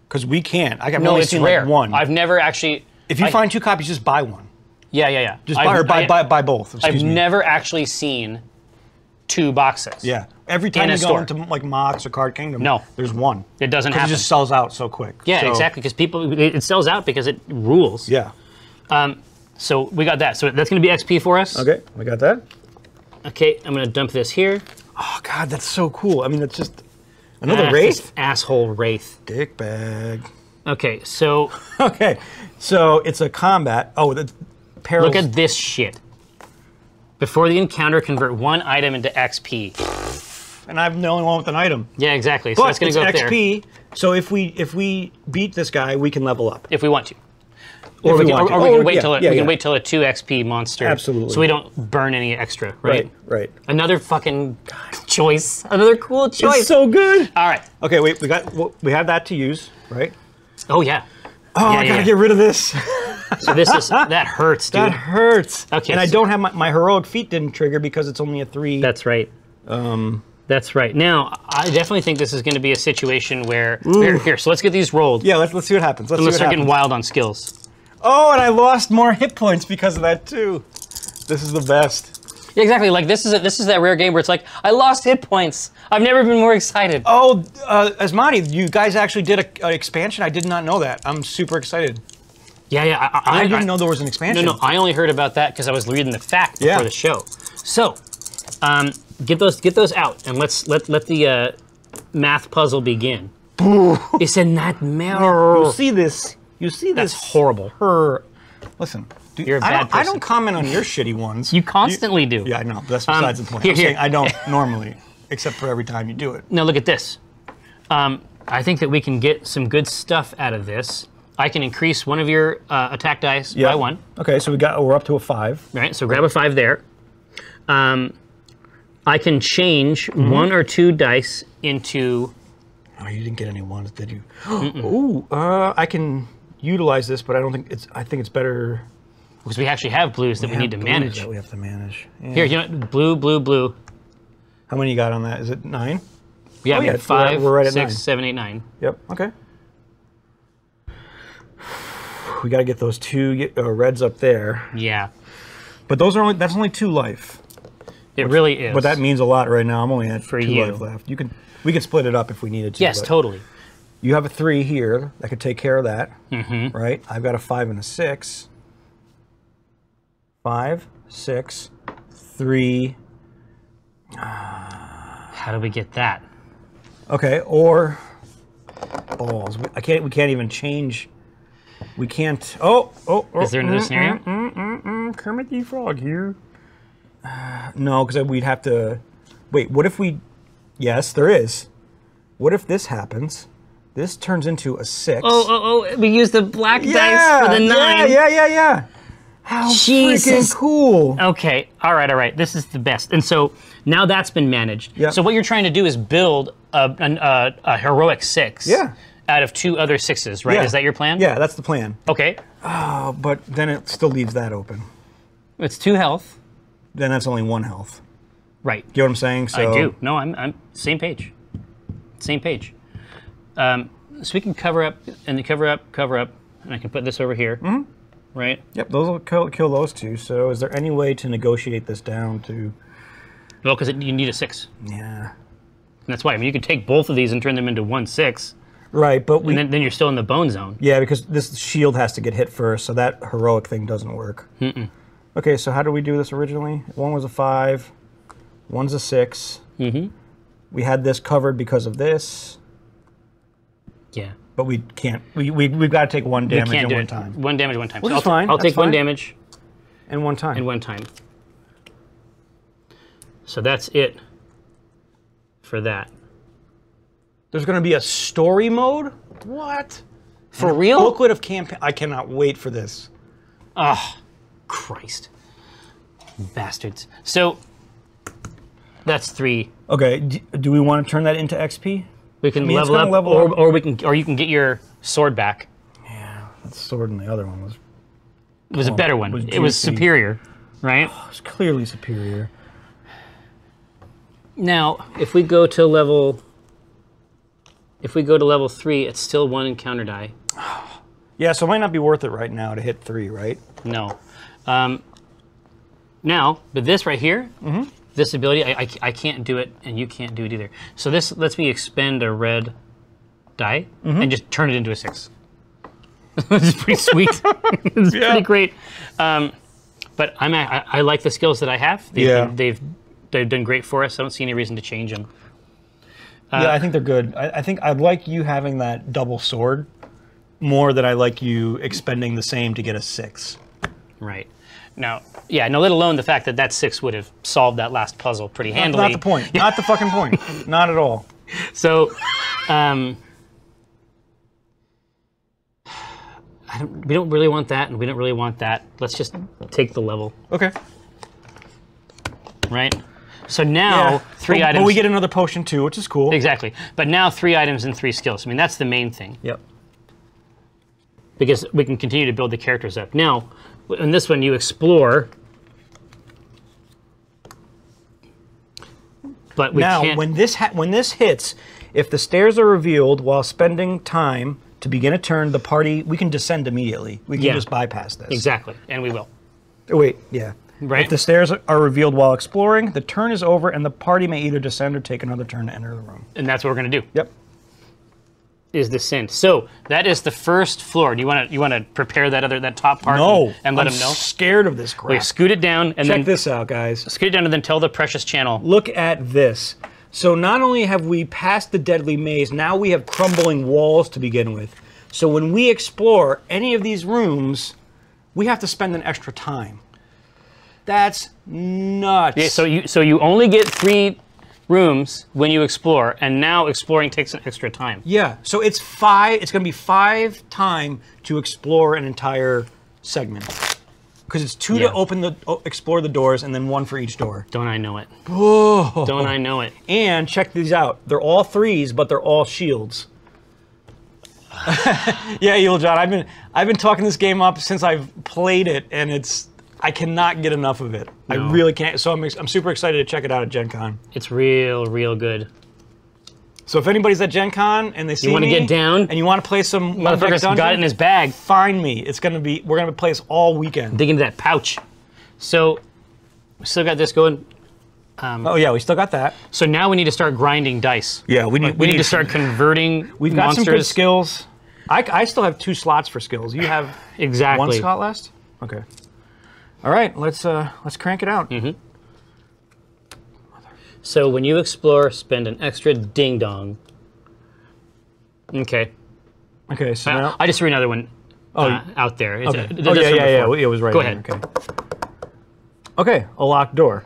because we can't. I've only seen rare. like 1. I've never actually. If you find 2 copies, just buy 1. Yeah. Just buy both. I've never actually seen 2 boxes. Yeah. Every time in a you go store. into like Mox or Card Kingdom, No. there's 1. It doesn't 'Cause happen. it just sells out so quick. Yeah, So, exactly. Because it sells out because it rules. Yeah. So we got that. So that's going to be XP for us. Okay, we got that. Okay, I'm going to dump this here. Oh God, that's so cool. I mean, that's just another Wraith. This asshole Wraith. Dick bag. Okay, so Okay, so it's a combat. Oh, the perils. look at this shit. Before the encounter, convert 1 item into XP. And I'm the only one with an item. Yeah, exactly. So But that's going it's to go up there XP. So if we beat this guy, we can level up. if we want to. If Or we we can, want to. or we Oh, can wait yeah, till yeah, we can yeah. wait till a 2 XP monster. Absolutely. So we don't burn any extra, right? Right. Another fucking choice. Another cool choice. It's so good. All right. Okay, wait. We have that to use, right? Oh yeah. Oh, Yeah, I gotta yeah. get rid of this. So this is that hurts, dude. That hurts. Okay, And I so- don't have my heroic feat didn't trigger because it's only a 3. That's right. That's right. Now, I definitely think this is going to be a situation where here. So let's get these rolled. Yeah, let's see what happens. And let's start getting wild on skills. Oh, and I lost more hit points because of that too. This is the best. Yeah, exactly. Like this is that rare game where it's like I lost hit points. I've never been more excited. Oh, Asmani, you guys actually did an expansion. I did not know that. I'm super excited. Yeah. I didn't know there was an expansion. No. I only heard about that because I was reading the fact before Yeah. the show. So, get those out and let the math puzzle begin. It's a nightmare. You see this? You see this? That's horrible. Listen, dude, You're a bad I person. don't comment on your shitty ones. You constantly do. Yeah, I know. But that's besides the point. here, I'm saying here. I don't normally, except for every time you do it. Now look at this. I think that we can get some good stuff out of this. I can increase one of your attack dice by 1. Okay, so we're up to a 5. Right, so grab a 5 there. I can change Mm-hmm. 1 or 2 dice into. Oh, you didn't get any ones, did you? Ooh, I can utilize this, but I don't think it's. I think it's better. Because we actually have blues that we need to blues manage. that we have to manage. Yeah. Here, you know, blue. How many you got on that? Is it 9? Yeah, Oh, we yeah, have 5, we're right at 6, 9. 7, 8, 9. Yep. Okay. We got to get those 2 reds up there, Yeah, but that's only 2 life. it really is. But that means a lot right now. I'm only at For 2 you. life left. We can split it up if we needed to. yes, but totally. You have a 3 here that could take care of that, Mm-hmm. right? I've got a 5 and a 6. 5, 6, 3. How do we get that? Okay, or balls. We can't even change. We can't. Oh. Is there another scenario? Kermit the Frog here. No, because we'd have to. Wait, what if we. Yes, there is. What if this happens? This turns into a 6. Oh, we use the black dice for the 9. Yeah. How Jesus. freaking cool! Okay, all right. This is the best. And so now that's been managed. Yep. So what you're trying to do is build a heroic 6 Yeah. out of 2 other 6s, right? Yeah. Is that your plan? Yeah, that's the plan. Okay. But then it still leaves that open. It's 2 health. Then that's only 1 health. Right. Get what I'm saying? So I do. No, I'm same page. Same page. So we can cover up, and then cover up, and I can put this over here. Mm-hmm. Right? Yep, those will kill those 2. So is there any way to negotiate this down to... Well, because you need a 6. Yeah. And that's why. I mean, you could take both of these and turn them into 1 6, Right, but we... and then you're still in the bone zone. Yeah, because this shield has to get hit first, so that heroic thing doesn't work. Okay, so how did we do this originally? 1 was a 5, 1's a 6. Mm-hmm. We had this covered because of this, Yeah. but we can't. We've got to take 1 damage Can't in do one it. time. 1 damage, 1 time. Which So is fine, I'll that's take 1 fine. damage And 1 time. and 1 time. So that's it for that. There's going to be a story mode? What? For real? Booklet of campaign. I cannot wait for this. Oh, Christ. Bastards. So that's 3. Okay, do we want to turn that into XP? We can I mean, it's level gonna up, level up. or you can get your sword back. Yeah, that sword and the other one was It was a better one. was It was juicy. superior, right? clearly superior. Now, if we go to level 3, it's still 1 encounter die. Yeah, so it might not be worth it right now to hit 3, right? No. Now, but this right here, this ability, I can't do it, and you can't do it either. So this lets me expend a red die and just turn it into a 6. This is pretty sweet. It's pretty great. But I like the skills that I have. They've done great for us. I don't see any reason to change them. Yeah, I think they're good. I think I like you having that double sword more than I like you expending the same to get a 6. Right. Now, yeah, no, let alone the fact that that 6 would have solved that last puzzle pretty handily. Not the point. Not the fucking point. Not at all. So, we don't really want that, and we don't really want that. Let's just take the level, Okay. right? So now, 3 items. But we get another potion too, which is cool. Exactly. But now 3 items and 3 skills. I mean, that's the main thing. Yep. Because we can continue to build the characters up. Now, in this one, you explore. But we Now, can't. when this hits, if the stairs are revealed while spending time to begin a turn, the party, we can descend immediately. We can Yeah. just bypass this. Exactly, and we will. Oh, wait, yeah. Right. If the stairs are revealed while exploring, the turn is over and the party may either descend or take another turn to enter the room. And that's what we're going to do. Yep. Is descent. So that is the first floor. Do you want to prepare that top part? No. and let I'm them know. scared of this crap. Wait, scoot it down and Check then this out, guys. scoot it down and then tell the precious channel. Look at this. So not only have we passed the deadly maze, now we have crumbling walls to begin with. So when we explore any of these rooms, we have to spend an extra time. That's nuts. Yeah, so you only get 3 rooms when you explore, and now exploring takes an extra time. Yeah, so it's 5. It's going to be 5 time to explore an entire segment, because it's 2 Yeah. to explore the doors, and then 1 for each door. Don't I know it? Whoa. Don't I know it? And check these out. They're all 3s, but they're all shields. Yeah, Evil John. I've been talking this game up since I've played it, and I cannot get enough of it. I No. really can't. So I'm super excited to check it out at Gen Con. It's real good. So if anybody's at Gen Con and they see wanna me get down? and you want to play some Motherfucker's Dungeon, got it in his bag. find me. We're gonna play this all weekend. Dig into that pouch. So we still got this going. Oh yeah, we still got that. So now we need to start grinding dice. Yeah, we We need to start converting We've got monsters. some good skills. I still have 2 slots for skills. You have Exactly. 1 slot left. Okay. All right, let's crank it out. Mm-hmm. So when you explore, spend an extra ding dong. Okay. Okay, so now. I just threw another one out there. Okay. That's Oh, from yeah. before. It was right Go there. ahead. Okay. Okay, a locked door.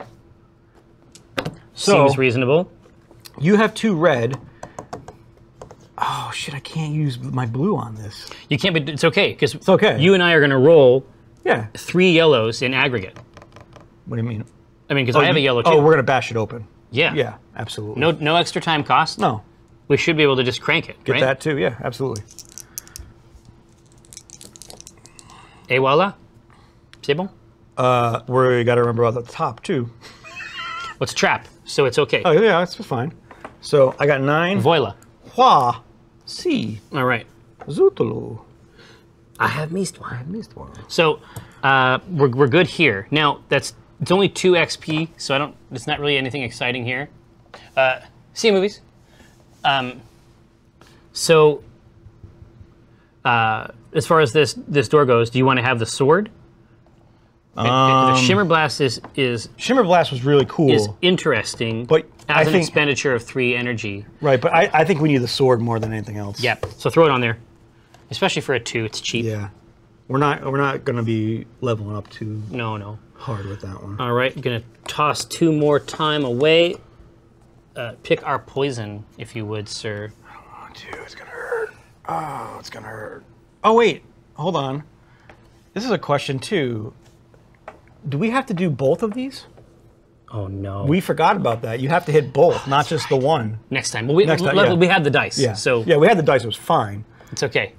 So Seems reasonable. you have 2 red. Oh shit! I can't use my blue on this. You can't, but it's okay because okay. you and I are going to roll Yeah. 3 yellows in aggregate. What do you mean? I mean, because I have a yellow too. Oh, we're gonna bash it open. Yeah. Yeah, absolutely. No extra time cost. No. We should be able to just crank it, Get right? that too. Yeah, absolutely. Et voila. C'est bon. We got to remember about the top too. What's trap? So it's okay. Oh yeah, that's fine. So I got 9. Voila. Hua. Si. All right. Zutulu. I have missed one. I missed one. So we're good here. Now it's only 2 XP, so it's not really anything exciting here. See movies. So as far as this door goes, do you want to have the sword? The Shimmer Blast is Shimmer Blast was really cool. interesting, But as I an think- expenditure of 3 energy. Right, but I think we need the sword more than anything else. Yep. So throw it on there, especially for a 2. It's cheap. Yeah. We're not going to be leveling up too No. hard with that one. All right, gonna toss 2 more time away. Pick our poison, if you would, sir. Oh, dude, it's gonna hurt. Oh, it's gonna hurt. Oh wait, hold on. This is a question too. Do we have to do both of these? Oh no. We forgot about that. You have to hit both, not just the one. Next time. Well, we Next time, yeah. we had the dice, Yeah. so yeah, we had the dice. It was fine. it's okay.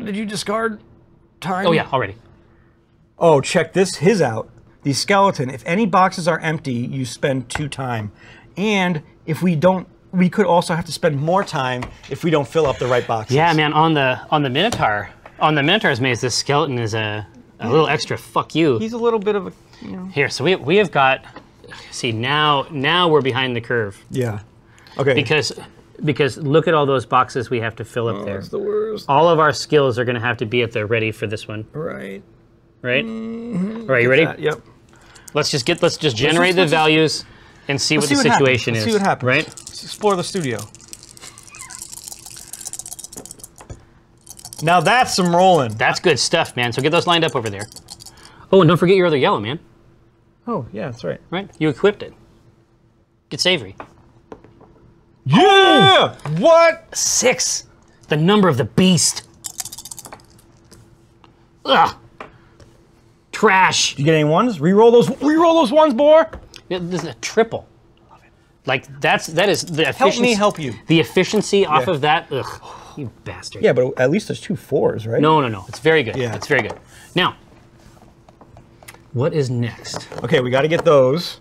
Did you discard time? Oh yeah, already. Oh, check his out. The skeleton. If any boxes are empty, you spend 2 time. And if we don't, we could also have to spend more time if we don't fill up the right boxes. Yeah, man. On the Minotaur, on the Minotaur's maze, this skeleton is a little extra. Fuck you. He's a little bit of a, Here, so we have got. See now we're behind the curve yeah. Okay. because look at all those boxes we have to fill up there. That's the worst. All of our skills are going to have to be at the ready for this one, Right. right? All right, you ready? Yep. Let's just generate the let's just- values and see what the situation Let's is. see what happens. Right? Let's explore the studio. Now that's some rolling. That's good stuff, man. So get those lined up over there. Oh, and don't forget your other yellow, man. Oh, yeah, that's right. Right? You equipped it. Get savory. Yeah! What? 6. The number of the beast. Ugh. Trash. You get any ones? Reroll those ones, boy. Yeah, this is a triple. Like that is the efficiency. Help me help you. The efficiency off Yeah. of that. Ugh, you bastard. Yeah, but at least there's 2 4s, right? No. It's very good. Yeah. It's very good. Now, what is next? Okay, we got to get those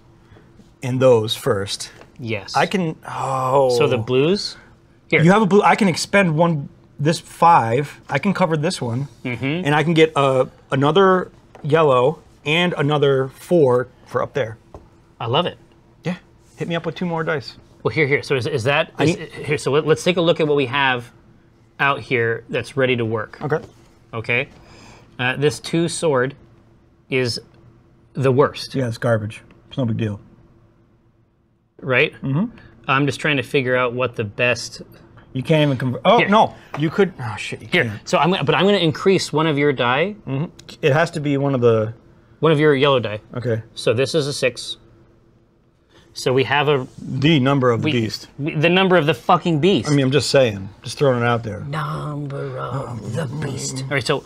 and those first. Yes. I can. Oh. So the blues. Here. You have a blue. I can expend one. This 5. I can cover this one, and I can get another yellow and another 4 for up there. I love it. Yeah. Hit me up with 2 more dice. Well, here. So is that here? So let's take a look at what we have out here that's ready to work. Okay. Okay. This 2 sword is the worst, Yeah, it's garbage. It's no big deal. right? Mm-hmm. I'm just trying to figure out what the best. You can't even convert. Oh Here. no, you could. Oh shit, you Here. can't. So I'm gonna increase one of your die, It has to be one of the. one of your yellow die. Okay. So this is a 6. So we have The number of the beast. the number of the fucking beast. I mean, I'm just saying, just throwing it out there. Number of the beast. All right, so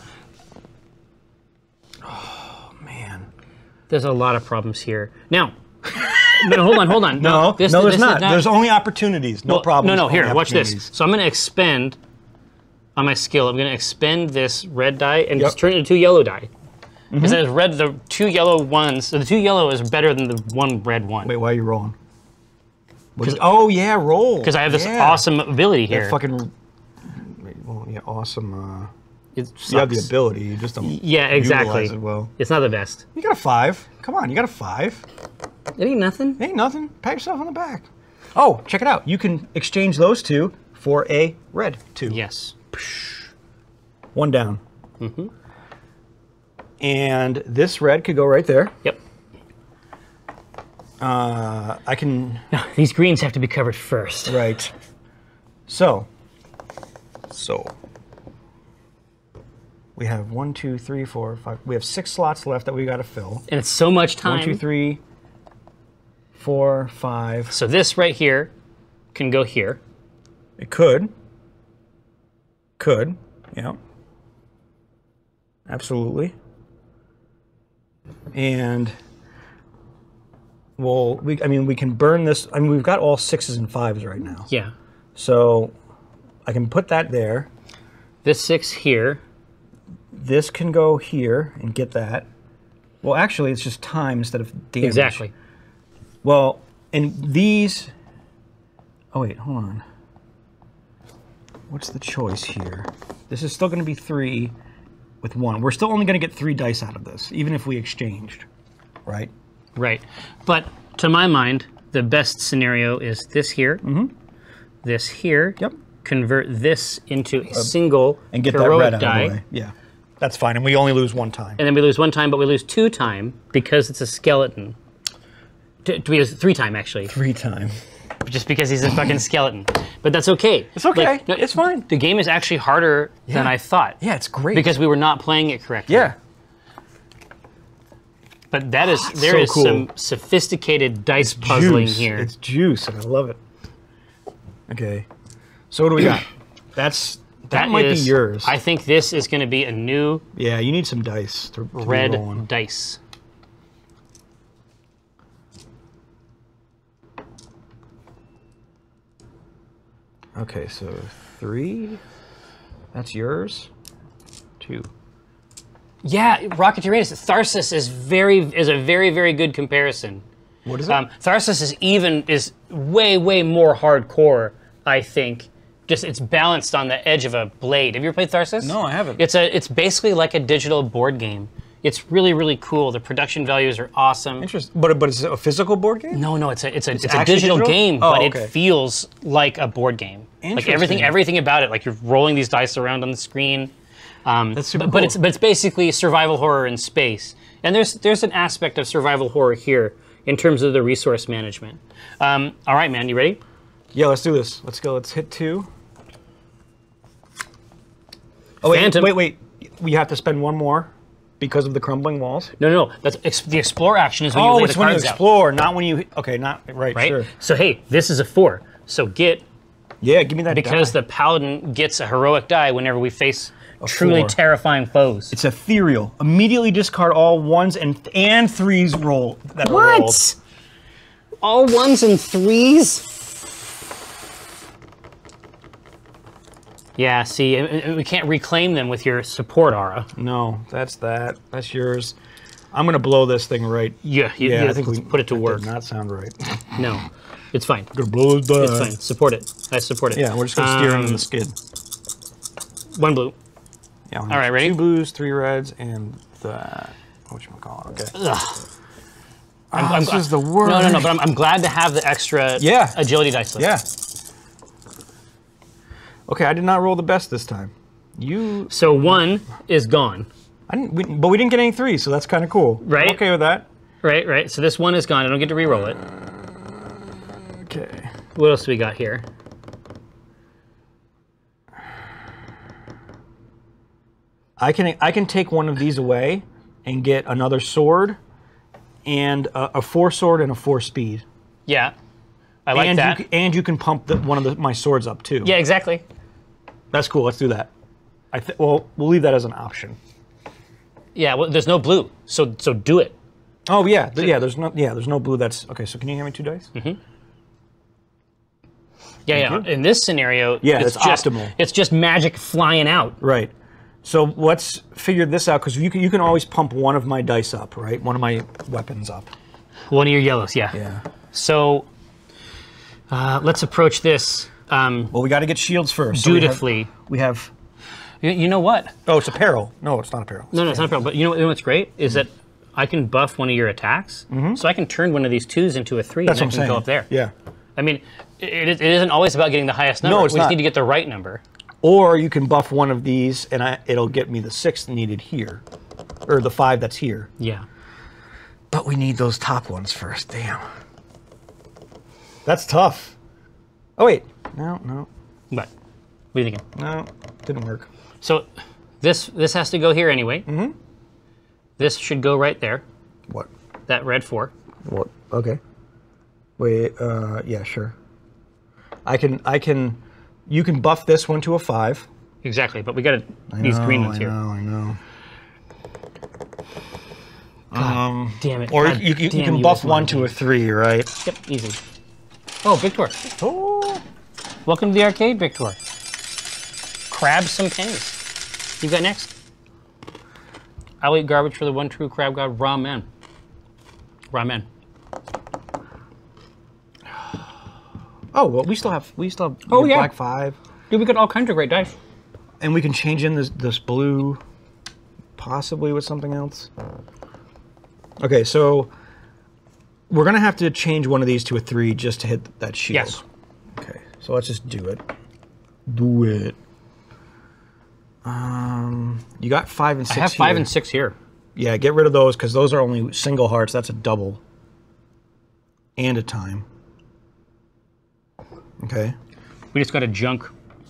Man. there's a lot of problems here. Now, no, hold on. No, this there's is not. There's only opportunities. No Well, problems. No, only here, watch this. opportunities. So I'm going to expend, on my skill, I'm going to expend this red die and Yep. just turn it into 2 yellow die. Because the 2 yellow ones, so the 2 yellow is better than the 1 red one. Wait, why are you rolling? Oh yeah, roll. Because I have this Yeah. awesome ability here. That fucking. Well, yeah, awesome. It You have the sucks. ability. You just don't. Yeah, exactly. Utilize it well. It's not the best. You got a 5. Come on, you got a 5. It ain't nothing. Ain't nothing. Pat yourself on the back. Oh, check it out. You can exchange those 2 for a red 2. Yes. 1 down. And this red could go right there. Yep. I can. No, these greens have to be covered first. Right. So. We have 1, 2, 3, 4, 5. We have 6 slots left that we got to fill. And it's so much time. 1, 2, 3, 4, 5. So this right here can go here. It could. Yeah. Absolutely. And well, we can burn this. I mean, we've got all 6s and 5s right now. Yeah. So I can put that there. This 6 here. This can go here and get that. Well, actually, it's just time instead of damage. Exactly. Well, and these... Oh, wait, hold on. What's the choice here? This is still going to be 3 with 1. We're still only going to get 3 dice out of this, even if we exchanged, right? Right. But to my mind, the best scenario is this here, this here. Yep. Convert this into a single and get that heroic red out die. of the way. Yeah, that's fine. And we only lose 1 time. And then we lose 1 time, but we lose 2 time because it's a skeleton. We lose 3 time, actually. 3 time. Just because he's a fucking skeleton. But that's okay. It's okay. Like, no, it's fine. The game is actually harder than I thought. Yeah, it's great. Because we were not playing it correctly. Yeah. But that is there so is cool. some sophisticated dice puzzling Juice. here. It's juice, and I love it. Okay. So what do we got? That might be yours. I think this is going to be a new Yeah, you need some dice to be rolling. red dice. Okay, so 3. That's yours. 2. Yeah, Rocket Uranus. Tharsis is a very, very good comparison. What is it? Tharsis is way more hardcore, I think. Just it's balanced on the edge of a blade. Have you ever played Tharsis? No, I haven't. It's basically like a digital board game. It's really cool. The production values are awesome. Interesting. But it's a physical board game? No, it's a actually digital digital? game, Oh, but okay. it feels like a board game. Like everything about it. Like you're rolling these dice around on the screen. That's super but cool. it's basically survival horror in space, and there's an aspect of survival horror here in terms of the resource management. All right, man, you ready? Yeah, let's do this. Let's go. Let's hit 2. Oh, wait, Phantom. wait. We have to spend 1 more because of the crumbling walls? No. That's the explore action is when you lay the it's when you cards out. explore, not when you... Okay, not... Right, Right? sure. So, hey, this is a 4. So get... Yeah, give me that Because die. the paladin gets a heroic die whenever we face truly 4. terrifying foes. It's ethereal. Immediately discard all 1s and 3s roll that are rolled. What? All 1s and 3s? Yeah, see, we can't reclaim them with your support aura. No, that's that. That's yours. I'm going to blow this thing right. Yeah, I think let's we put it to that work. Did not sound right. No, it's fine. Gonna blow this die. It's fine. Support it. I support it. Yeah, we're just going to steer into the skid. 1 blue. Yeah, all right, ready? 2 blues, 3 reds, and that. Whatchamacallit. Okay. Ugh. This is the worst. No, but I'm glad to have the extra agility dice left. Yeah. Okay, I did not roll the best this time. So 1 is gone. But we didn't get any 3s, so that's kind of cool. Right. I'm okay with that. Right. So this 1 is gone. I don't get to re-roll it. Okay. What else do we got here? I can take one of these away and get another sword and a 4 sword and a 4 speed. Yeah. I like that. And you can pump one of my swords up too. Yeah, exactly. That's cool. Let's do that. Well, we'll leave that as an option. Yeah, well, there's no blue, so do it. Oh yeah, there's no blue. That's okay. So can you hand me 2 dice? Mm-hmm. Yeah. In this scenario, it's just optimal. It's just magic flying out. Right. So let's figure this out because you can always pump one of my dice up, right? One of my weapons up. One of your yellows, yeah. Yeah. So let's approach this. Well, we got to get shields first. Dutifully. So we have. You know what? Oh, it's apparel. No, it's not apparel. No, it's not apparel. But you know what's great is that I can buff one of your attacks, so I can turn one of these 2s into a 3, That's and I what I'm can saying. go up there. Yeah. I mean, it isn't always about getting the highest number. No, it's we just not. need to get the right number. Or you can buff one of these, and it'll get me the 6th needed here, or the 5 that's here. Yeah. But we need those top ones first. Damn. That's tough. Oh wait. No. But what are you thinking? No. Didn't work. So this has to go here anyway. Mm-hmm. This should go right there. What? That red 4. What? Okay. Wait. Yeah. Sure. I can. You can buff this one to a 5. Exactly, but we got these green ones here. I know. Damn it. Or God you damn can you, buff it's 1 my to a game. 3, right? Yep, easy. Oh, Victor. Oh. Welcome to the arcade, Victor. Crab some pennies. You got next? I'll eat garbage for the one true crab god, ramen. Ramen. Oh, well, we still have Oh, yeah. black 5. Dude, we got all kinds of great dice. And we can change in this blue, possibly with something else. Okay, so we're gonna have to change one of these to a 3 just to hit that shield. Yes. Okay, so let's just do it. Do it. You got 5 and 6 I have here. 5 and 6 here. Yeah, get rid of those because those are only single hearts. That's a double. And a time. Okay. We just got a junk.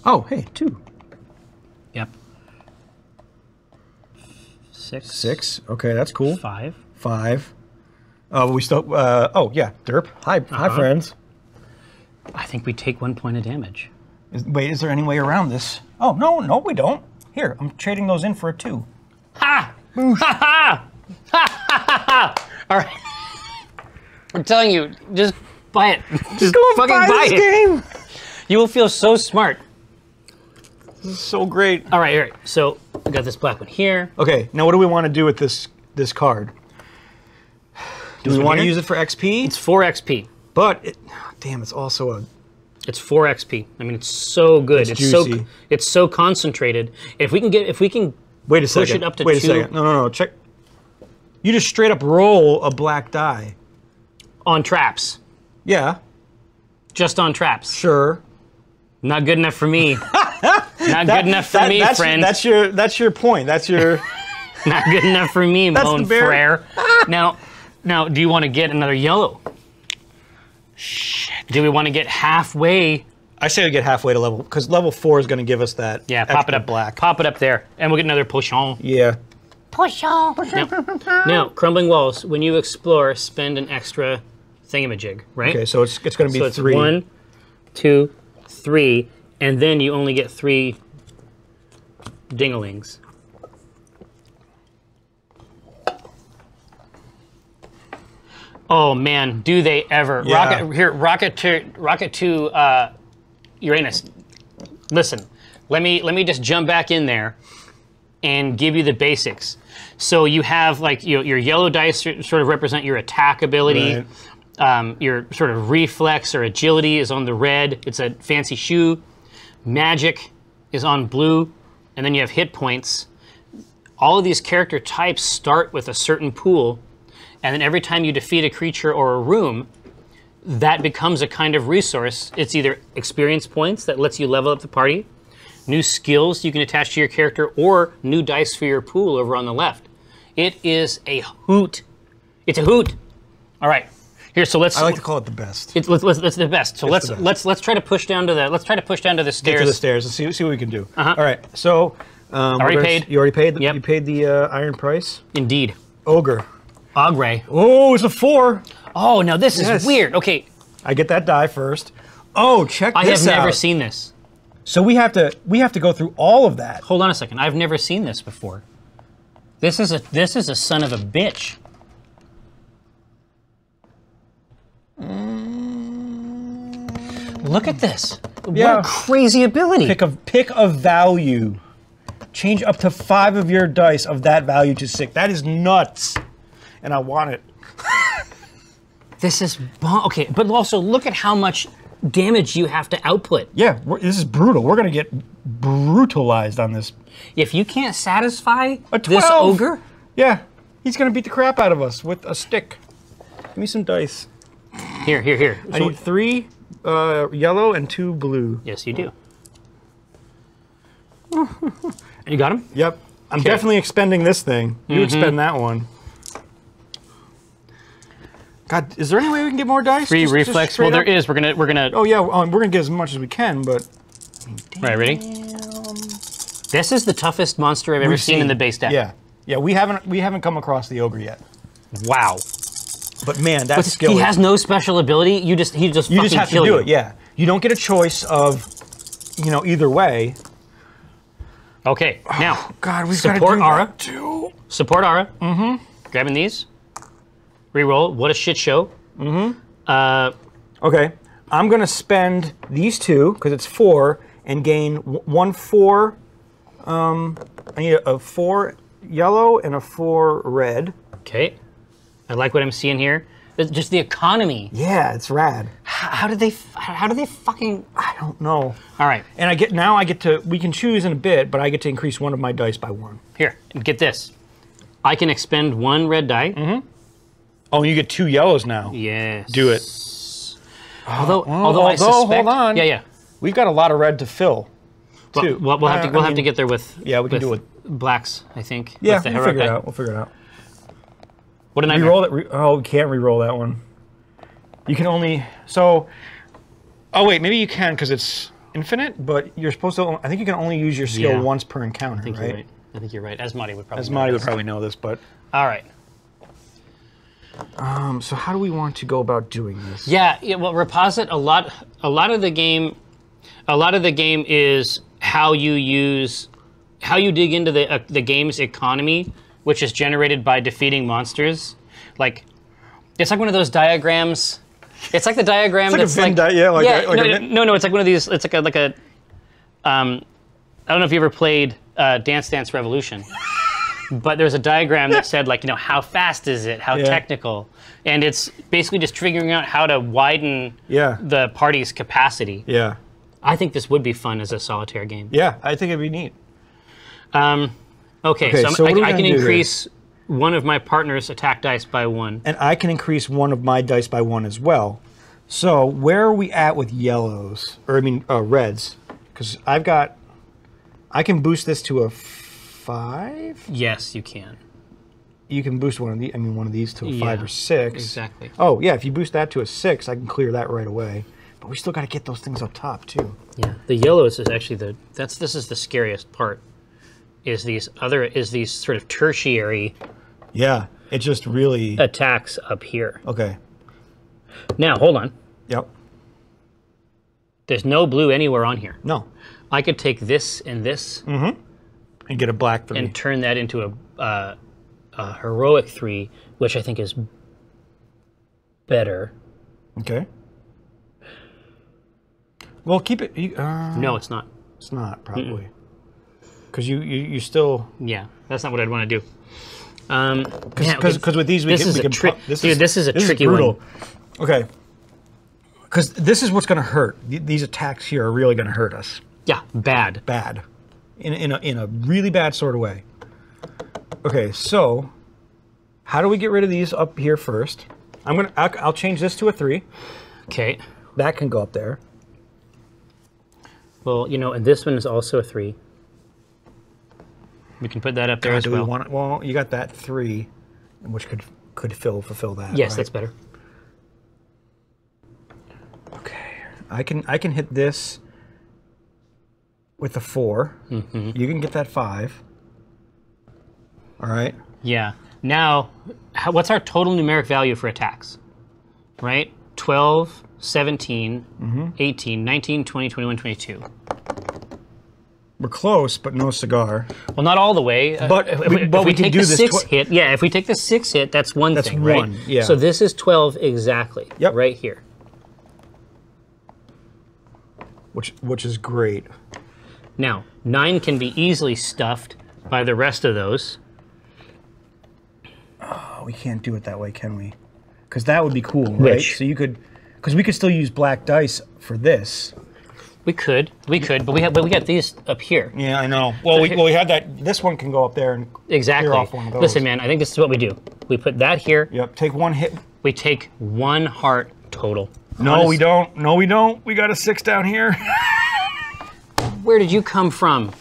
Oh, hey, 2. Yep. 6. 6. Okay, that's cool. 5. 5. We still. Oh yeah, derp. Hi, friends. I think we take 1 point of damage. Wait, is there any way around this? Oh no, we don't. Here, I'm trading those in for a 2. Ha! Ha ha! Ha ha ha! All right. I'm telling you, just buy it. Just Go and fucking buy this it. game. You will feel so smart. This is so great. All right. So we got this black one here. Okay, now what do we want to do with this card? Do we one want to here? use it for XP? It's 4 XP. But damn, it's also a. It's 4 XP. I mean, it's so good. It's juicy. It's so concentrated. If we can Wait a push second. it up to Wait 2 a second. No. Check. You just straight up roll a black die. on traps, Yeah, just on traps. sure. Not good enough for me. Not good enough for me, friend. That's your point. That's your. Not good enough for me, That's Mon the bear. Frere. Now, do you want to get another yellow? Shit. Do we want to get halfway? I say we get halfway to level, because level 4 is going to give us that. Yeah, pop it extra up. black. Pop it up there, and we'll get another potion. Yeah. Potion. Now, crumbling walls. When you explore, spend an extra thingamajig, right? Okay, so it's going to be So it's 3. 1, 2, 3, and then you only get 3 dinglings. Oh man, do they ever? Yeah. Rocket to Uranus. Listen, let me just jump back in there and give you the basics. So you have like your yellow dice sort of represent your attack ability. Right. Your sort of reflex or agility is on the red. It's a fancy shoe. Magic is on blue, and then you have hit points. All of these character types start with a certain pool, and then every time you defeat a creature or a room, that becomes a kind of resource. It's either experience points that lets you level up the party, new skills you can attach to your character, or new dice for your pool over on the left. It is a hoot. It's a hoot. All right, here. So let's. I like to call it the best. Let's the best. So It's the best. let's try to push down to the the stairs. Get to the stairs and see what we can do. Uh-huh. All right. So. Already paid. You already paid. Yep. You paid the iron price. Indeed. Ogre. Ogre. Oh, it's a 4. Oh, now this Yes. is weird. Okay, I get that die first. Oh, check I this have out. never seen this. So we have to go through all of that. Hold on a second. I've never seen this before. This is a son of a bitch. Look at this. Yeah. What a crazy ability. Pick a value. Change up to 5 of your dice of that value to 6. That is nuts. And I want it. This is okay, but also look at how much damage you have to output. Yeah, this is brutal. We're gonna get brutalized on this. If you can't satisfy A 12. this ogre, Yeah, he's gonna beat the crap out of us with a stick. Give me some dice. here. I need 3 yellow and 2 blue. Yes, you do. You got him? Yep. I'm definitely expending this thing. You expend that one. God, is there any way we can get more dice? 3 Just reflex. straight Well, there up? is. We're gonna. Oh yeah, we're gonna get as much as we can, but Right, ready? This is the toughest monster I've ever seen in the base deck. Yeah. We haven't come across the ogre yet. Wow. But man, that's He skilly. has no special ability. He just You fucking just have to kill do you. it. Yeah. You don't get a choice of, either way. Okay, now God, we've got to support do Aura. that too. Support Aura. Mm-hmm. Grabbing these. Reroll. What a shit show. Okay, I'm gonna spend these two because it's 4 and gain 1 4. I need a 4 yellow and a 4 red. Okay. I like what I'm seeing here. It's just the economy. Yeah, it's rad. How do they fucking? I don't know. All right. And I get to. We can choose in a bit, but I get to increase one of my dice by 1. Here, get this. I can expend 1 red die. Mm-hmm. Oh, you get 2 yellows now. Yes. Do it. Although I suspect. Hold on. Yeah. We've got a lot of red to fill. Too. Well, we'll have to get there with. Yeah, we can do it. Blacks, I think. Yeah, with the we'll heroic figure it die. out. We'll figure it out. What a nightmare. Re-roll it. Oh, we can't re-roll that one. You can only Oh wait, maybe you can because it's infinite. But you're supposed to. I think you can only use your skill once per encounter. I think right? you're right. I think you're right. Asmati would probably. Asmati would probably know this, but. All right. So how do we want to go about doing this? Yeah. Well, Reposit a lot of the game is how you dig into the game's economy, which is generated by defeating monsters. Like, it's like one of those diagrams. It's like the diagram that's like no, it's like one of these. It's like a I don't know if you ever played Dance Dance Revolution, but there's a diagram that said like how fast is it, how technical, and it's basically just figuring out how to widen the party's capacity. Yeah. I think this would be fun as a solitaire game. Yeah, I think it'd be neat. Okay, so I can increase one of my partner's attack dice by 1. And I can increase one of my dice by 1 as well. So where are we at with yellows? Or I mean reds? Because I can boost this to a 5? Yes, you can. You can boost one of these to a 5 or 6. Exactly. Oh yeah, if you boost that to a 6, I can clear that right away. But we still got to get those things up top too. Yeah, the yellows is actually this is the scariest part. Is these sort of tertiary Yeah, it just really attacks up here. Okay. Now, hold on. Yep. There's no blue anywhere on here. No. I could take this and this And get a black 3. and turn that into a heroic 3, which I think is better. Okay. Well, keep it. No, it's not. It's not probably because you still. Yeah, that's not what I'd want to do. Because with these we can this is a tricky one. Okay. Because this is what's going to hurt. These attacks here are really going to hurt us. Yeah, bad. Bad. In a really bad sort of way. Okay, so how do we get rid of these up here first? I'll change this to a 3. Okay. That can go up there. Well, and this one is also a 3. We can put that up there as well. Well, you got that 3, which could fulfill that. Yes, right? that's better. Okay, I can hit this with a 4. You can get that 5. All right. Yeah. Now, what's our total numeric value for attacks? Right? 12, 17, 18, 19, 20, 21, 22. We're close, but no cigar. Well, not all the way. But if we can take do the this 6 hit, if we take the 6 hit, that's one thing, right? That's 1, yeah. So this is 12 exactly. Yep. Right here. Which is great. Now, 9 can be easily stuffed by the rest of those. Oh, we can't do it that way, can we? Because that would be cool, right? Which? So because we could still use black dice for this. We could, but we got these up here. Yeah, I know. Well, we had that. This one can go up there and Exactly. clear off one of those. Listen, man, I think this is what we do. We put that here. Yep. Take 1 hit. We take 1 heart total. No, we don't. No, we don't. We got a 6 down here. Where did you come from?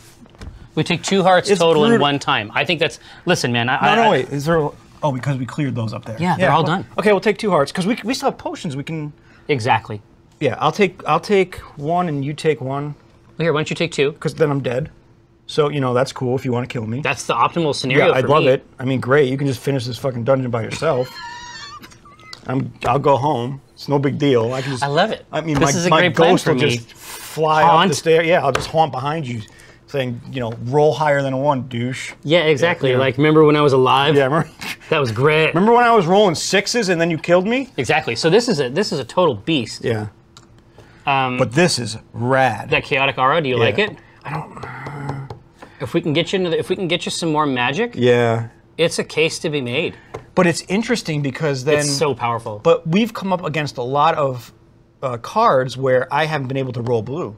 We take 2 hearts It's total in brutal. 1 time. I think that's. Listen, man. Wait. Is there? Oh, because we cleared those up there. Yeah, they're all done. Okay, we'll take 2 hearts because we still have potions. We can. Exactly. Yeah, I'll take 1 and you take 1 Well, here, why don't you take 2? because then I'm dead. So that's cool if you want to kill me. That's the optimal scenario Yeah, for I'd me. love it. I mean, great. You can just finish this fucking dungeon by yourself. I'll go home. It's no big deal. I love it. I mean, this is a my great plan ghost for will me. just fly Haunt. up the stairs. Yeah, I'll just haunt behind you, saying, you know, roll higher than a 1, douche. Yeah, exactly. Yeah. Like, remember when I was alive? Yeah, remember? That was great. Remember when I was rolling 6s and then you killed me? Exactly. So this is a total beast. Yeah. But this is rad. That chaotic aura. Do you like it? I don't. If we can get you if we can get you some more magic, Yeah. it's a case to be made. But it's interesting because then. It's so powerful. But we've come up against a lot of cards where I haven't been able to roll blue.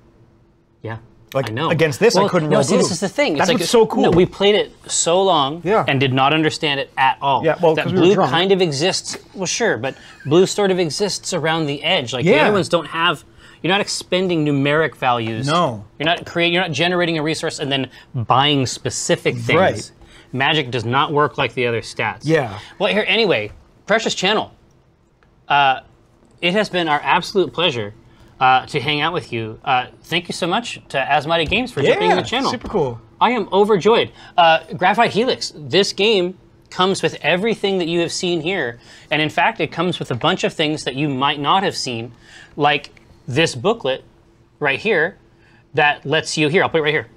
Yeah. Like, I know. against this, I couldn't roll see, blue. this is the thing. That's like, what's so cool. No, we played it so long Yeah. and did not understand it at all. Yeah, well, that 'cause we were blue drunk. kind of exists. Well, sure, but blue sort of exists around the edge. Like the Yeah. other ones don't have. You're not expending numeric values. No. You're not generating a resource and then buying specific things. Right. Magic does not work like the other stats. Yeah. Well, here anyway, Precious Channel. It has been our absolute pleasure to hang out with you. Thank you so much to Asmodee Games for jumping in the channel. Super cool. I am overjoyed. Graphite Helix, this game comes with everything that you have seen here. And in fact, it comes with a bunch of things that you might not have seen, like this booklet right here that lets you, here, I'll put it right here,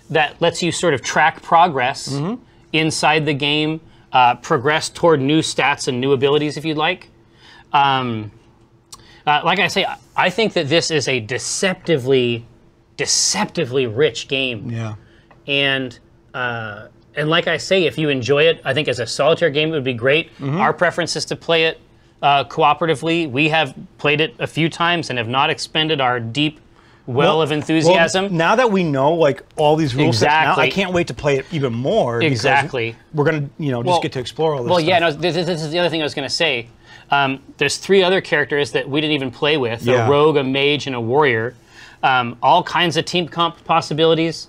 that lets you sort of track progress inside the game, progress toward new stats and new abilities if you'd like. Like I say, I think that this is a deceptively rich game. Yeah. And like I say, if you enjoy it, I think as a solitaire game, it would be great. Our preference is to play it cooperatively. We have played it a few times and have not expended our deep well of enthusiasm. Well, now that we know like all these rules, Exactly. now I can't wait to play it even more. because Exactly. We're gonna, just get to explore all this. Well, stuff. yeah, no, this is the other thing I was going to say. There's 3 other characters that we didn't even play with, Yeah. a rogue, a mage, and a warrior. All kinds of team comp possibilities.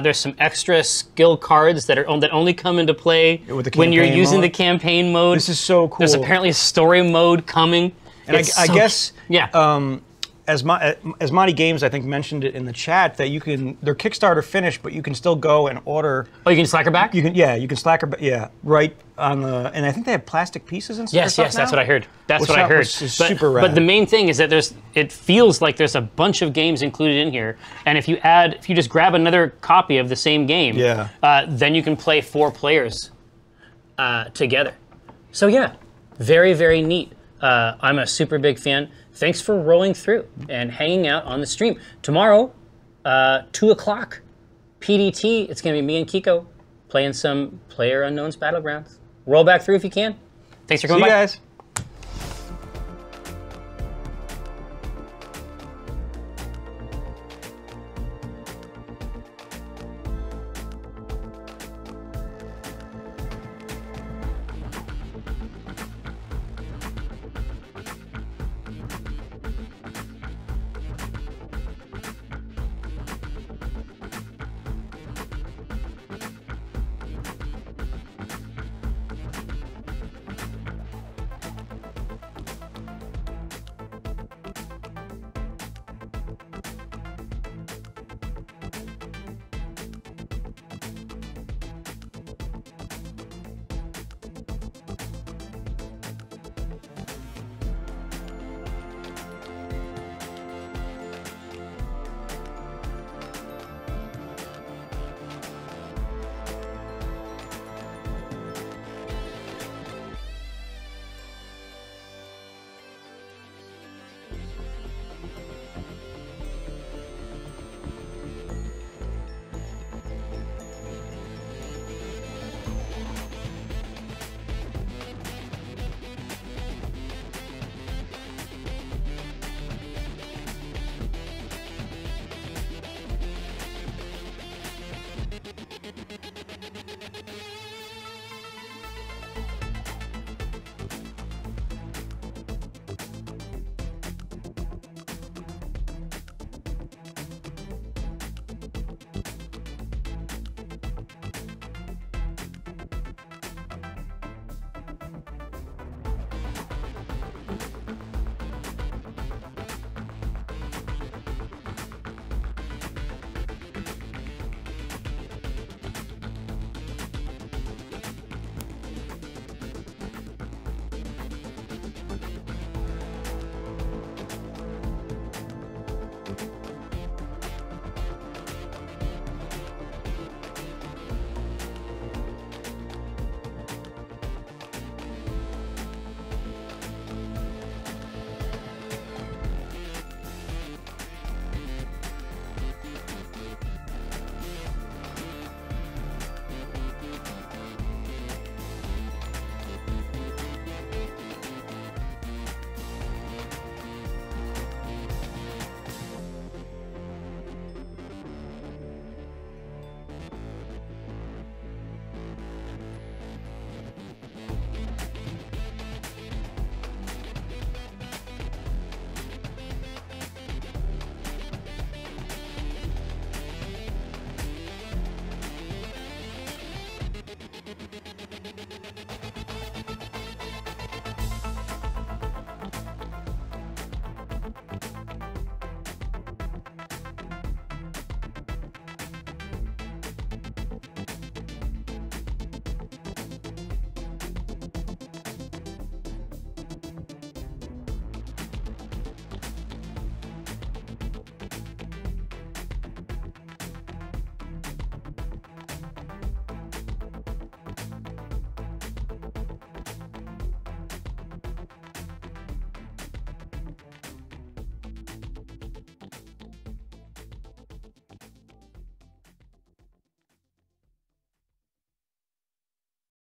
There's some extra skill cards that only come into play With the when you're campaign using mode? the campaign mode. This is so cool. There's apparently a story mode coming. And It's I so- guess yeah. Asmodee Games, I think, mentioned it in the chat that you can. Their Kickstarter finished, but you can still go and order. Oh, you can slack her back? You can slacker. Yeah, right on the. And I think they have plastic pieces and stuff. Yes, that's what I heard. That's what I heard. Which is super rad. But the main thing is that it feels like there's a bunch of games included in here, and if you just grab another copy of the same game, Yeah. Then you can play 4 players together. So yeah, very, very neat. I'm a super big fan. Thanks for rolling through and hanging out on the stream. Tomorrow, 2 o'clock, PDT, it's going to be me and Kiko playing some PlayerUnknown's Battlegrounds. Roll back through if you can. Thanks for See coming you by. guys.